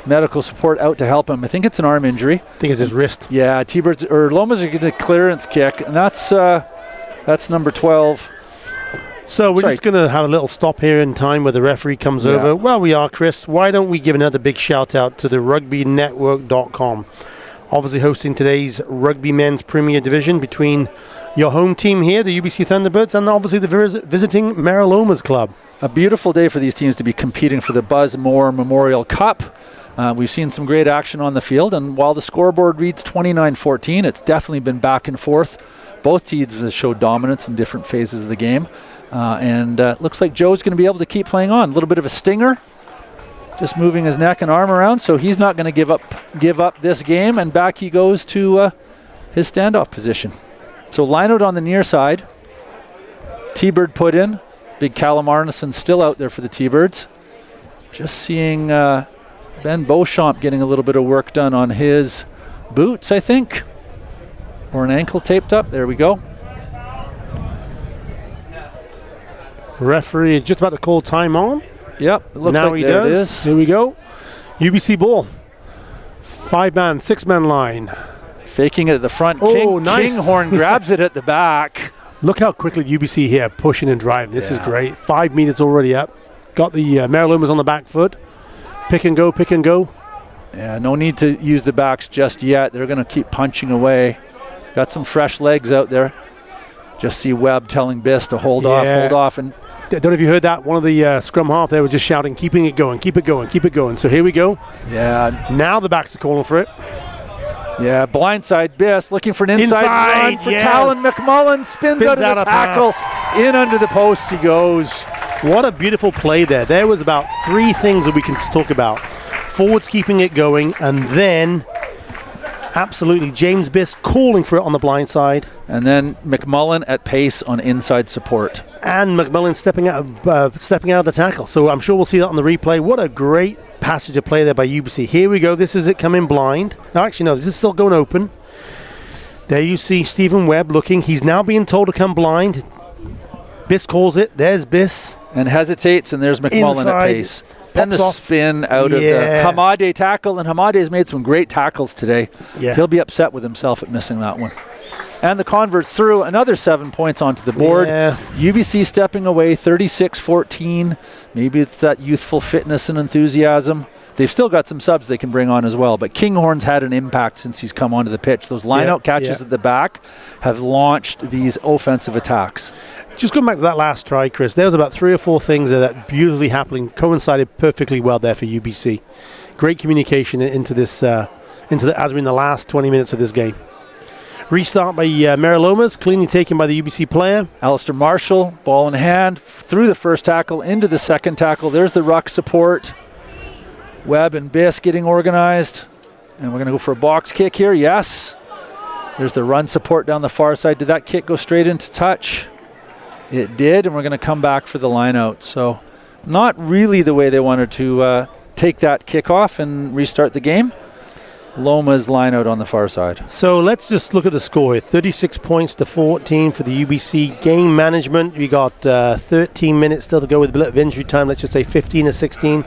Medical support out to help him. I think it's an arm injury. I think it's his wrist. Yeah, T-Birds or Lomas are getting a clearance kick, and that's number 12. So we're just going to have a little stop here in time where the referee comes over. Well, we are, Chris. Why don't we give another big shout out to the rugbynetwork.com. Obviously hosting today's Rugby Men's Premier Division between your home team here, the UBC Thunderbirds, and obviously the visiting Marilomas Club. A beautiful day for these teams to be competing for the Buzz Moore Memorial Cup. We've seen some great action on the field, and while the scoreboard reads 29-14, it's definitely been back and forth. Both teams have showed dominance in different phases of the game, and looks like Joe's going to be able to keep playing on. A little bit of a stinger, just moving his neck and arm around, so he's not going to give up this game, and back he goes to his standoff position. So line out on the near side. T-Bird put in. Big Callum Arneson still out there for the T-Birds. Just seeing Ben Beauchamp getting a little bit of work done on his boots, I think. Or an ankle taped up. There we go. Referee is just about to call time on. Yep, it looks now like he there does. it is. Here we go. UBC ball. 5-man, 6-man line. Faking it at the front. Oh, nice. Kinghorn grabs it at the back. Look how quickly UBC here, pushing and driving. This is great. 5 meters already up. Got the Marilomas on the back foot. Pick and go. Yeah, no need to use the backs just yet. They're going to keep punching away. Got some fresh legs out there. Just see Webb telling Biss to hold off. And don't know if you heard that. One of the scrum half there was just shouting, keeping it going. So here we go. Yeah. Now the backs are calling for it. Yeah, blindside Biss looking for an inside run for Talon McMullen. Spins out of the tackle. In under the posts he goes. What a beautiful play there. There was about 3 things that we can talk about. Forwards keeping it going, and then Absolutely. James Biss calling for it on the blind side. And then McMullen at pace on inside support. And McMullen stepping out of the tackle. So I'm sure we'll see that on the replay. What a great passage of play there by UBC. Here we go. This is it coming blind. No, actually, no. This is still going open. There you see Stephen Webb looking. He's now being told to come blind. Biss calls it. There's Biss. And hesitates, and there's McMullen Inside, at pace. And the off. spin out of the Hamade tackle. And Hamade's made some great tackles today. Yeah. He'll be upset with himself at missing that one. And the converts through another 7 points onto the board. Yeah. UBC stepping away 36-14. Maybe it's that youthful fitness and enthusiasm. They've still got some subs they can bring on as well. But Kinghorn's had an impact since he's come onto the pitch. Those line-out catches at the back have launched these offensive attacks. Just going back to that last try, Chris, there was about 3 or 4 things that beautifully happening, coincided perfectly well there for UBC. Great communication into this, as we're in the last 20 minutes of this game. Restart by Meralomas, cleanly taken by the UBC player. Alistair Marshall, ball in hand, through the first tackle, into the second tackle. There's the ruck support. Webb and Biss getting organized. And we're going to go for a box kick here. Yes. There's the run support down the far side. Did that kick go straight into touch? It did, and we're going to come back for the line out. So not really the way they wanted to take that kickoff and restart the game. Loma's line out on the far side. So let's just look at the score here. 36 points to 14 for the UBC. Game management, we got 13 minutes still to go with a bit of injury time. Let's just say 15 or 16.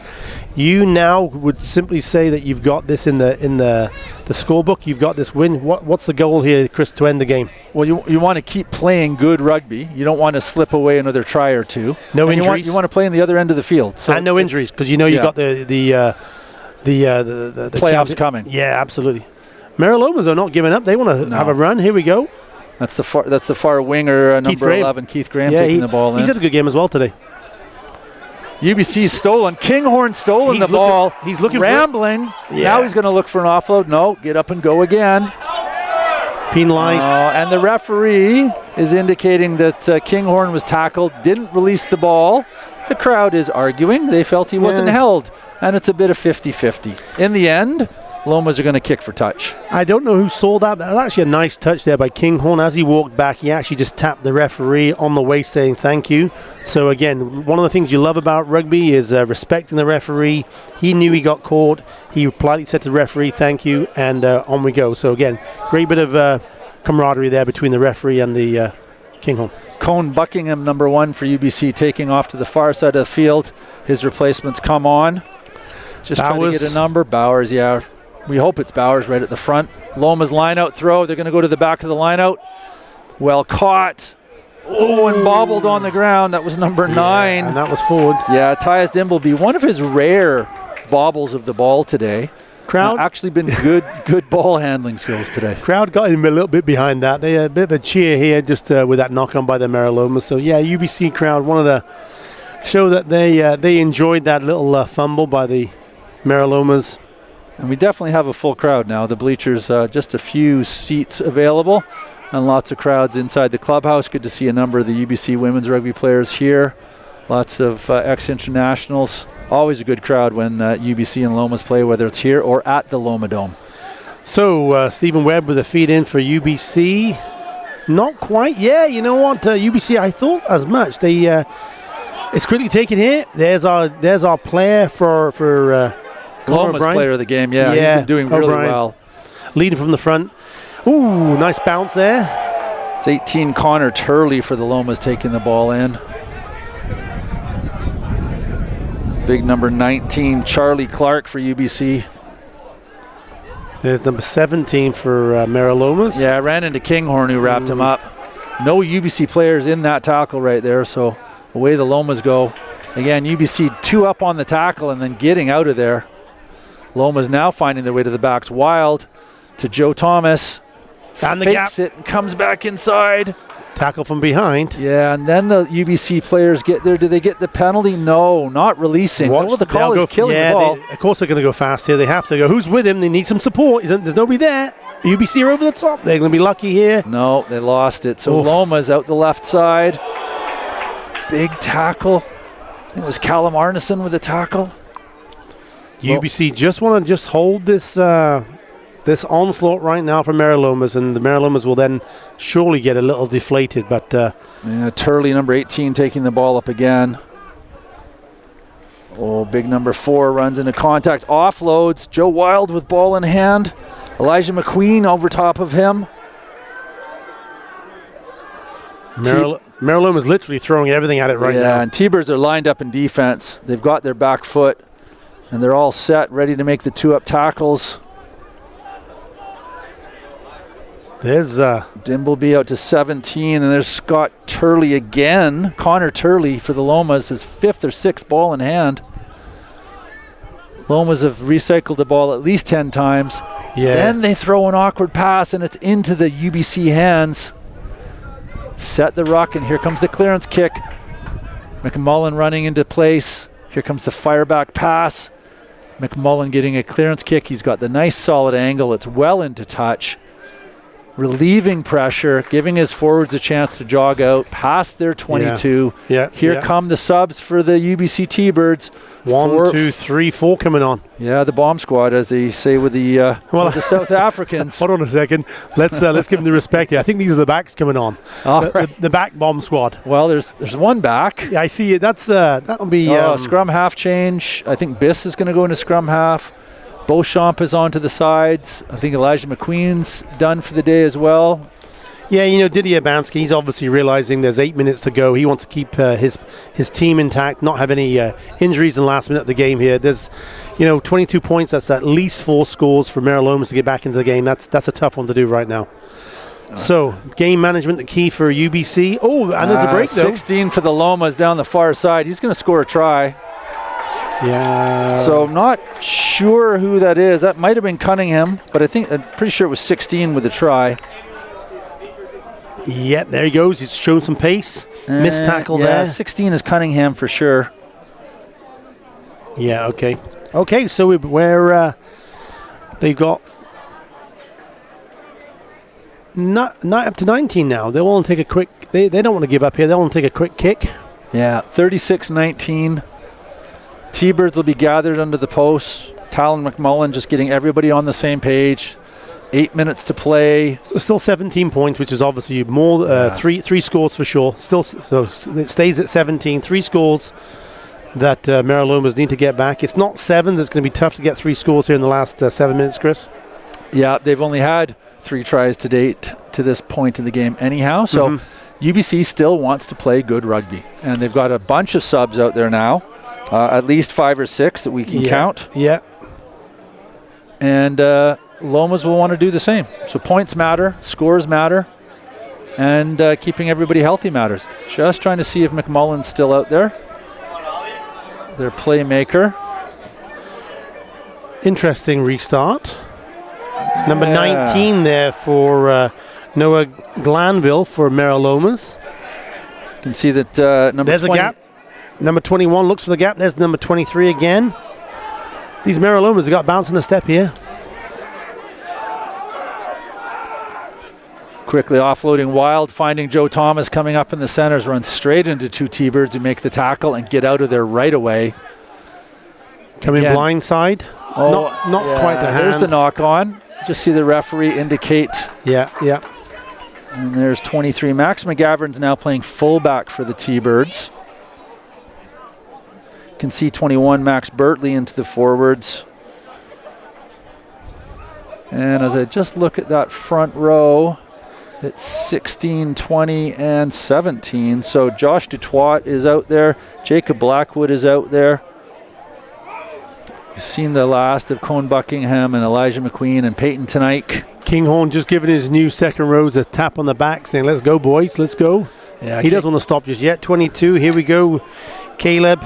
You now would simply say that you've got this in the scorebook. You've got this win. What's the goal here, Chris, to end the game? Well, you want to keep playing good rugby. You don't want to slip away another try or two. No injuries. You want to play in the other end of the field. So and no injuries, because you know you've got the playoffs coming. Yeah, absolutely. Meralomas are not giving up. They want to have a run. Here we go. That's the far winger, number 11, Keith Graham, taking the ball in. He's had a good game as well today. UBC stolen. Kinghorn stolen the ball. He's looking rambling. Now he's going to look for an offload. No, get up and go again. Penalized. And the referee is indicating that Kinghorn was tackled, didn't release the ball. The crowd is arguing. They felt he wasn't held. And it's a bit of 50-50. In the end, Lomas are going to kick for touch. I don't know who saw that, but that was actually a nice touch there by Kinghorn. As he walked back, he actually just tapped the referee on the waist saying thank you. So again, one of the things you love about rugby is respecting the referee. He knew he got caught. He politely said to the referee thank you, and on we go. So again, great bit of camaraderie there between the referee and the Kinghorn. Cone Buckingham, number 1 for UBC, taking off to the far side of the field. His replacements come on. Just trying to get a number. Bowers, yeah. We hope it's Bowers right at the front. Loma's line-out throw. They're going to go to the back of the line-out. Well caught. Oh, and bobbled on the ground. That was number 9. And that was forward. Yeah, Tyus Dimbleby, one of his rare bobbles of the ball today. Crowd actually been good ball handling skills today. Crowd got him a little bit behind that. They had a bit of a cheer here just with that knock on by the Meraloma. So yeah, UBC crowd wanted to show that they enjoyed that little fumble by the Meralomas. And we definitely have a full crowd now. The bleachers, just a few seats available and lots of crowds inside the clubhouse. Good to see a number of the UBC women's rugby players here. Lots of ex-internationals. Always a good crowd when UBC and Lomas play, whether it's here or at the Loma Dome. So Stephen Webb with a feed in for UBC. Not quite. Yeah, you know what? UBC, I thought as much. They it's quickly taken here. There's our player for Loma's player of the game. Yeah, he's been doing really well. Leading from the front. Ooh, nice bounce there. It's 18 Connor Turley for the Lomas taking the ball in. Big number 19, Charlie Clark for UBC. There's number 17 for Meralomas. Yeah, I ran into Kinghorn who wrapped him up. No UBC players in that tackle right there, so away the Lomas go. Again, UBC 2 up on the tackle and then getting out of there. Lomas now finding their way to the backs. Wild to Joe Thomas. And the fakes gap. It and comes back inside. Tackle from behind. Yeah, and then the UBC players get there. Do they get the penalty? No, not releasing. Well, the call is killing the ball. Of course they're going to go fast here. They have to go. Who's with him? They need some support. There's nobody there. UBC are over the top. They're going to be lucky here. No, they lost it. So Loma's out the left side. Big tackle. I think it was Callum Arneson with a tackle. UBC just want to hold this this onslaught right now from Meralomas, and the Meralomas will then surely get a little deflated. But Turley, number 18, taking the ball up again. Oh, big number 4 runs into contact, offloads. Joe Wild with ball in hand. Elijah McQueen over top of him. Meraloma's literally throwing everything at it right now. Yeah, and T-Birds are lined up in defense. They've got their back foot, and they're all set, ready to make the 2-up tackles. There's Dimbleby out to 17, and there's Scott Turley again. Connor Turley for the Lomas, his 5th or 6th ball in hand. Lomas have recycled the ball at least 10 times. Yeah. Then they throw an awkward pass, and it's into the UBC hands. Set the ruck, and here comes the clearance kick. McMullen running into place. Here comes the fireback pass. McMullen getting a clearance kick. He's got the nice solid angle. It's well into touch. Relieving pressure, giving his forwards a chance to jog out past their 22. Here come the subs for the UBC T-Birds. 1, 2, 3, 4 coming on. Yeah, the bomb squad, as they say with the South Africans. Hold on a second. Let's give them the respect here. I think these are the backs coming on. The back bomb squad. Well, there's one back. Yeah, I see it. That'll be scrum half change. I think Biss is going to go into scrum half. Beauchamp is on to the sides. I think Elijah McQueen's done for the day as well. Yeah, Didier Bansky, he's obviously realizing there's 8 minutes to go. He wants to keep his team intact, not have any injuries in the last minute of the game here. There's, 22 points. That's at least 4 scores for Meralomas to get back into the game. That's a tough one to do right now. So, game management, the key for UBC. Oh, and there's a break, though. 16 for the Lomas down the far side. He's going to score a try. Yeah. So not sure who that is. That might have been Cunningham, but I'm pretty sure it was 16 with the try. Yep, there he goes. He's shown some pace. Missed tackle there. 16 is Cunningham for sure. Yeah, okay. Okay, so we're they've got not up to 19 now. They want to take a quick. They don't want to give up here. They want to take a quick kick. Yeah, 36-19. T-Birds will be gathered under the posts. Talon McMullen just getting everybody on the same page. 8 minutes to play. So still 17 points, which is obviously more. Three scores for sure. Still, so it stays at 17. 3 scores that Meralomas need to get back. It's not 7. It's going to be tough to get 3 scores here in the last 7 minutes, Chris. Yeah, they've only had 3 tries to date to this point in the game anyhow. So UBC still wants to play good rugby. And they've got a bunch of subs out there now. At least 5 or 6 that we can count. Yeah. And Lomas will want to do the same. So points matter, scores matter, and keeping everybody healthy matters. Just trying to see if McMullen's still out there. Their playmaker. Interesting restart. Number 19 there for Noah Glanville for Meralomas. You can see that There's 20 a gap. Number 21 looks for the gap. There's number 23 again. These Meralomas have got bounce in the step here. Quickly offloading Wild, finding Joe Thomas coming up in the centers, runs straight into 2 T-Birds who make the tackle and get out of there right away. Coming blindside. Not quite the hand. There's the knock on. Just see the referee indicate. Yeah. And there's 23. Max McGavern's now playing fullback for the T-Birds. You can see 21, Max Bertley into the forwards. And as I just look at that front row, it's 16, 20, and 17. So Josh Dutoit is out there. Jacob Blackwood is out there. You've seen the last of Cone Buckingham and Elijah McQueen and Peyton Tonight. Kinghorn just giving his new second rows a tap on the back saying, let's go, boys, let's go. Yeah, he doesn't want to stop just yet. 22, here we go. Caleb.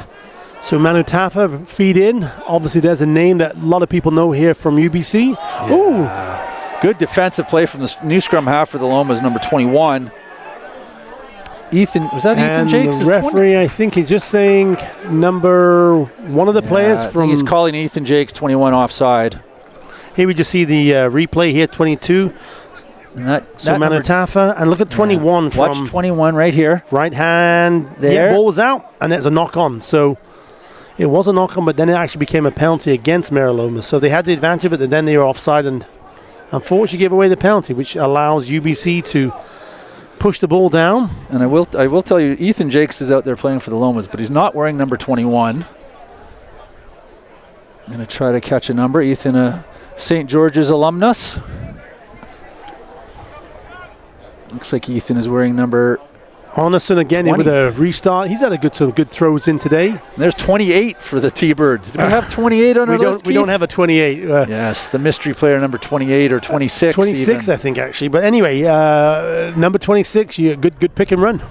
So Manu Tafa feed in. Obviously, there's a name that a lot of people know here from UBC. Yeah. Ooh. Good defensive play from the new scrum half for the Lomas, number 21. Ethan, was that Ethan Jakes? The referee, I think he's just saying one of the players I from... think he's calling Ethan Jakes 21 offside. Here we just see the replay here, 22. And so Manu Tafa, and look at 21 from... Watch 21 right here. Right hand. There. Yeah, ball was out, and there's a knock-on. So it was a knock-on, but then it actually became a penalty against Meraloma. So they had the advantage, but then they were offside, and unfortunately gave away the penalty, which allows UBC to push the ball down. And I will tell you, Ethan Jakes is out there playing for the Lomas, but he's not wearing number 21. I'm going to try to catch a number. Ethan, a St. George's alumnus. Looks like Ethan is wearing number Arneson again 20. with a restart. He's had some good throws in today. And there's 28 for the T-Birds. Do we have 28 on our list, We don't have a 28. Yes, the mystery player number 28 or 26. 26, even. I think, actually. But anyway, number 26, good pick and run.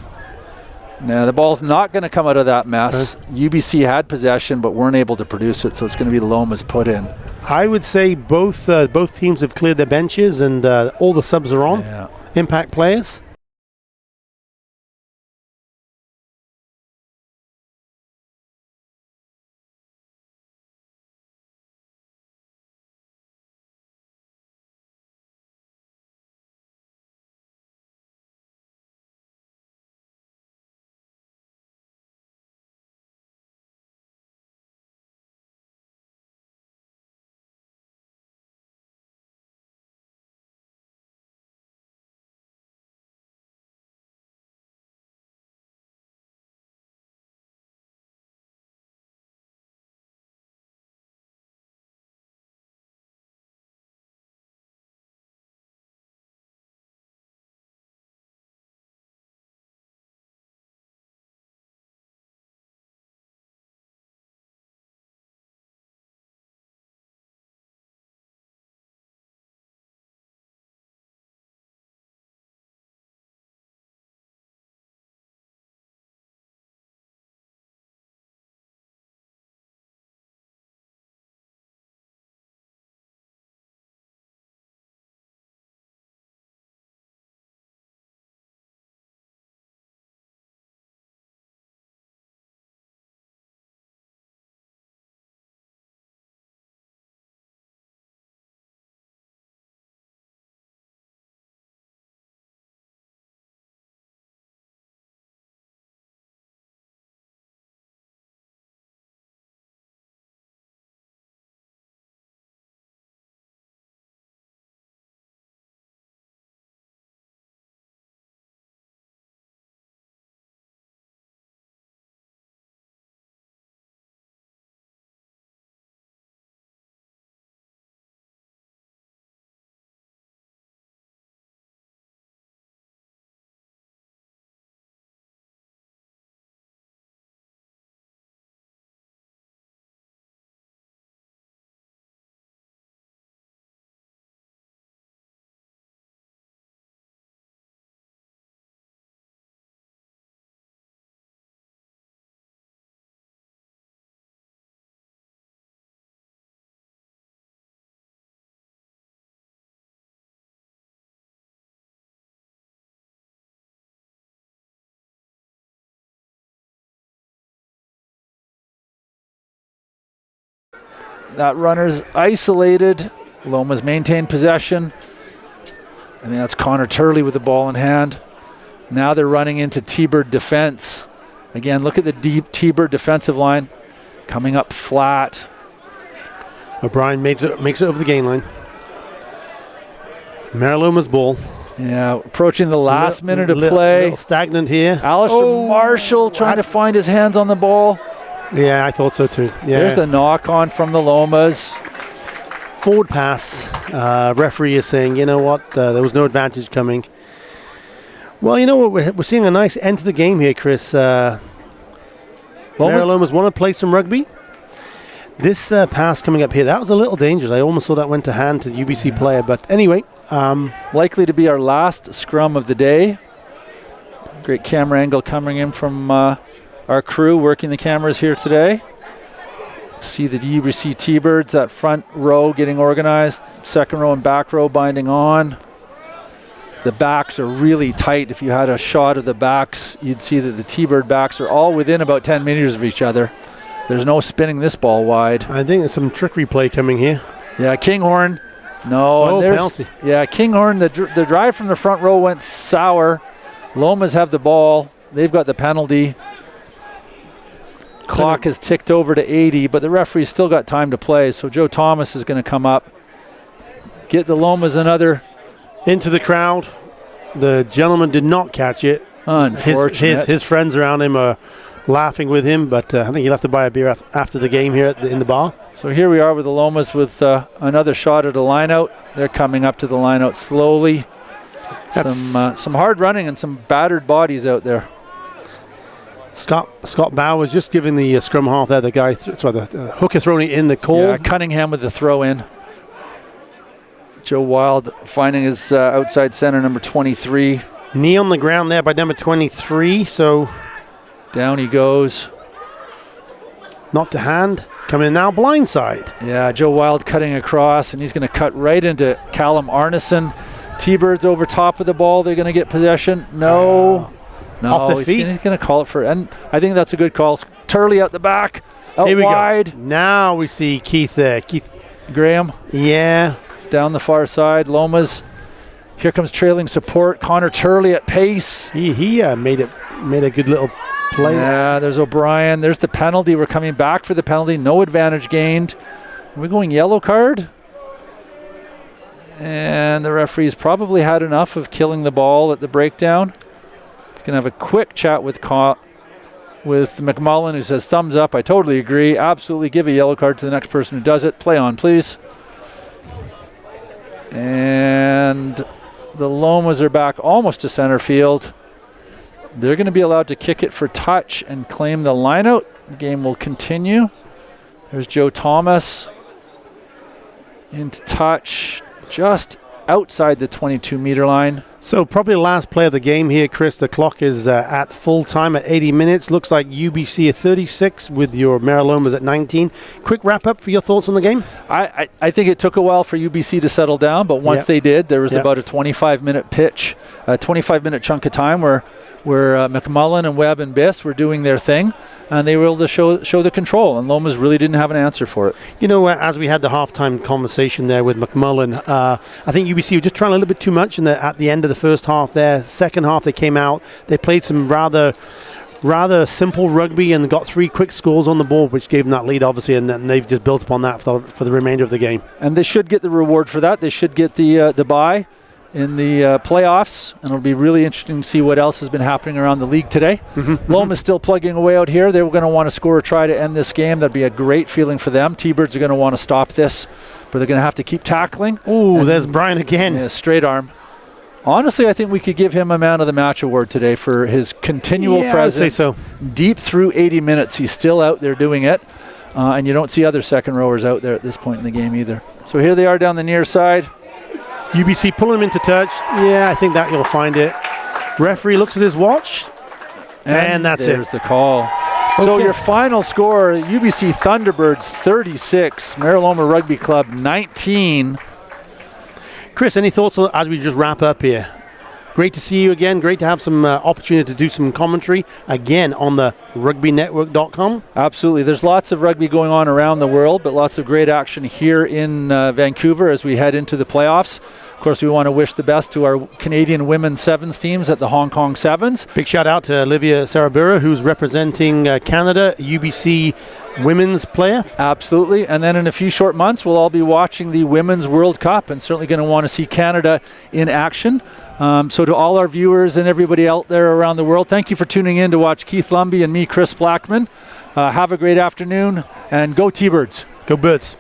Now, the ball's not going to come out of that mess. UBC had possession but weren't able to produce it, so it's going to be the Lomas put in. I would say both teams have cleared their benches and all the subs are on. Yeah. Impact players. That runner's isolated. Lomas maintained possession. I think that's Connor Turley with the ball in hand. Now they're running into T-Bird defense. Again, look at the deep T-Bird defensive line coming up flat. O'Brien makes it over the gain line. Mariloma's ball. Yeah, approaching the last minute of play. Little stagnant here. Alistair Marshall trying to find his hands on the ball. Yeah, I thought so too. Yeah. There's the knock on from the Lomas. Forward pass. Referee is saying, you know what, there was no advantage coming. Well, you know what, we're seeing a nice end to the game here, Chris. Marilomas want to play some rugby. This pass coming up here, that was a little dangerous. I almost saw that went to hand to the UBC player. But anyway. Likely to be our last scrum of the day. Great camera angle coming in from our crew working the cameras here today. See the UBC T-Birds, that front row getting organized. Second row and back row binding on. The backs are really tight. If you had a shot of the backs, you'd see that the T-Bird backs are all within about 10 meters of each other. There's no spinning this ball wide. I think there's some trickery play coming here. Yeah, Kinghorn. No, and penalty. Yeah, Kinghorn, the drive from the front row went sour. Lomas have the ball. They've got the penalty. Clock has ticked over to 80, but the referee's still got time to play, so Joe Thomas is going to come up. get the Lomas another. Into the crowd. The gentleman did not catch it. Unfortunate. His friends around him are laughing with him, but I think he'll have to buy a beer after the game here in the bar. So here we are with the Lomas with another shot at a line-out. They're coming up to the line-out slowly. Some hard running and some battered bodies out there. Scott Bow was just giving the scrum half there. The guy, the hooker throwing it in the call. Yeah, Cunningham with the throw in. Joe Wild finding his outside center, number 23. Knee on the ground there by number 23, so... Down he goes. Not to hand. Coming now blindside. Yeah, Joe Wild cutting across, and he's going to cut right into Callum Arneson. T-Birds over top of the ball. They're going to get possession. No, off the feet. He's going to call it for, and I think that's a good call. Turley out the back, out Here we wide. Go. Now we see Keith there. Keith Graham. Yeah. Down the far side. Lomas. Here comes trailing support. Connor Turley at pace. He made a good little play. Yeah, there's O'Brien. There's the penalty. We're coming back for the penalty. No advantage gained. Are we going yellow card? And the referee's probably had enough of killing the ball at the breakdown. He's going to have a quick chat with McMullen, who says, thumbs up. I totally agree. Absolutely give a yellow card to the next person who does it. Play on, please. And the Lomas are back almost to center field. They're going to be allowed to kick it for touch and claim the lineout. The game will continue. There's Joe Thomas into touch just outside the 22-meter line. So probably the last play of the game here, Chris. The clock is at full time at 80 minutes. Looks like UBC at 36 with your Marilomas at 19. Quick wrap-up for your thoughts on the game? I think it took a while for UBC to settle down, but once they did, there was about a 25-minute pitch, a 25-minute chunk of time where McMullen and Webb and Biss were doing their thing, and they were able to show the control, and Lomas really didn't have an answer for it. You know, as we had the halftime conversation there with McMullen, I think UBC were just trying a little bit too much at the end of the first half there. Second half, they came out. They played some rather simple rugby and got 3 quick scores on the board, which gave them that lead, obviously, and then they've just built upon that for the remainder of the game. And they should get the reward for that. They should get the bye in the playoffs, and it'll be really interesting to see what else has been happening around the league today. Loma's still plugging away out here. They were going to want to score or try to end this game. That'd be a great feeling for them. T-Birds are going to want to stop this, but they're going to have to keep tackling. Ooh, there's Brian again. Yeah, straight arm. Honestly, I think we could give him a Man of the Match award today for his continual presence. I would say so. Deep through 80 minutes, he's still out there doing it, and you don't see other second rowers out there at this point in the game either. So here they are down the near side. UBC pulling him into touch. Yeah, I think that you'll find it. Referee looks at his watch, and that's it. There's the call. Okay. So your final score, UBC Thunderbirds 36, Meraloma Rugby Club 19. Chris, any thoughts as we just wrap up here? Great to see you again. Great to have some opportunity to do some commentary again on the rugbynetwork.com. Absolutely. There's lots of rugby going on around the world, but lots of great action here in Vancouver as we head into the playoffs. Of course, we want to wish the best to our Canadian women's sevens teams at the Hong Kong Sevens. Big shout out to Olivia Sarabura, who's representing Canada, UBC women's player. Absolutely. And then in a few short months, we'll all be watching the Women's World Cup and certainly going to want to see Canada in action. So to all our viewers and everybody out there around the world, thank you for tuning in to watch Keith Lumby and me, Chris Blackman. Have a great afternoon, and go T-Birds. Go Birds.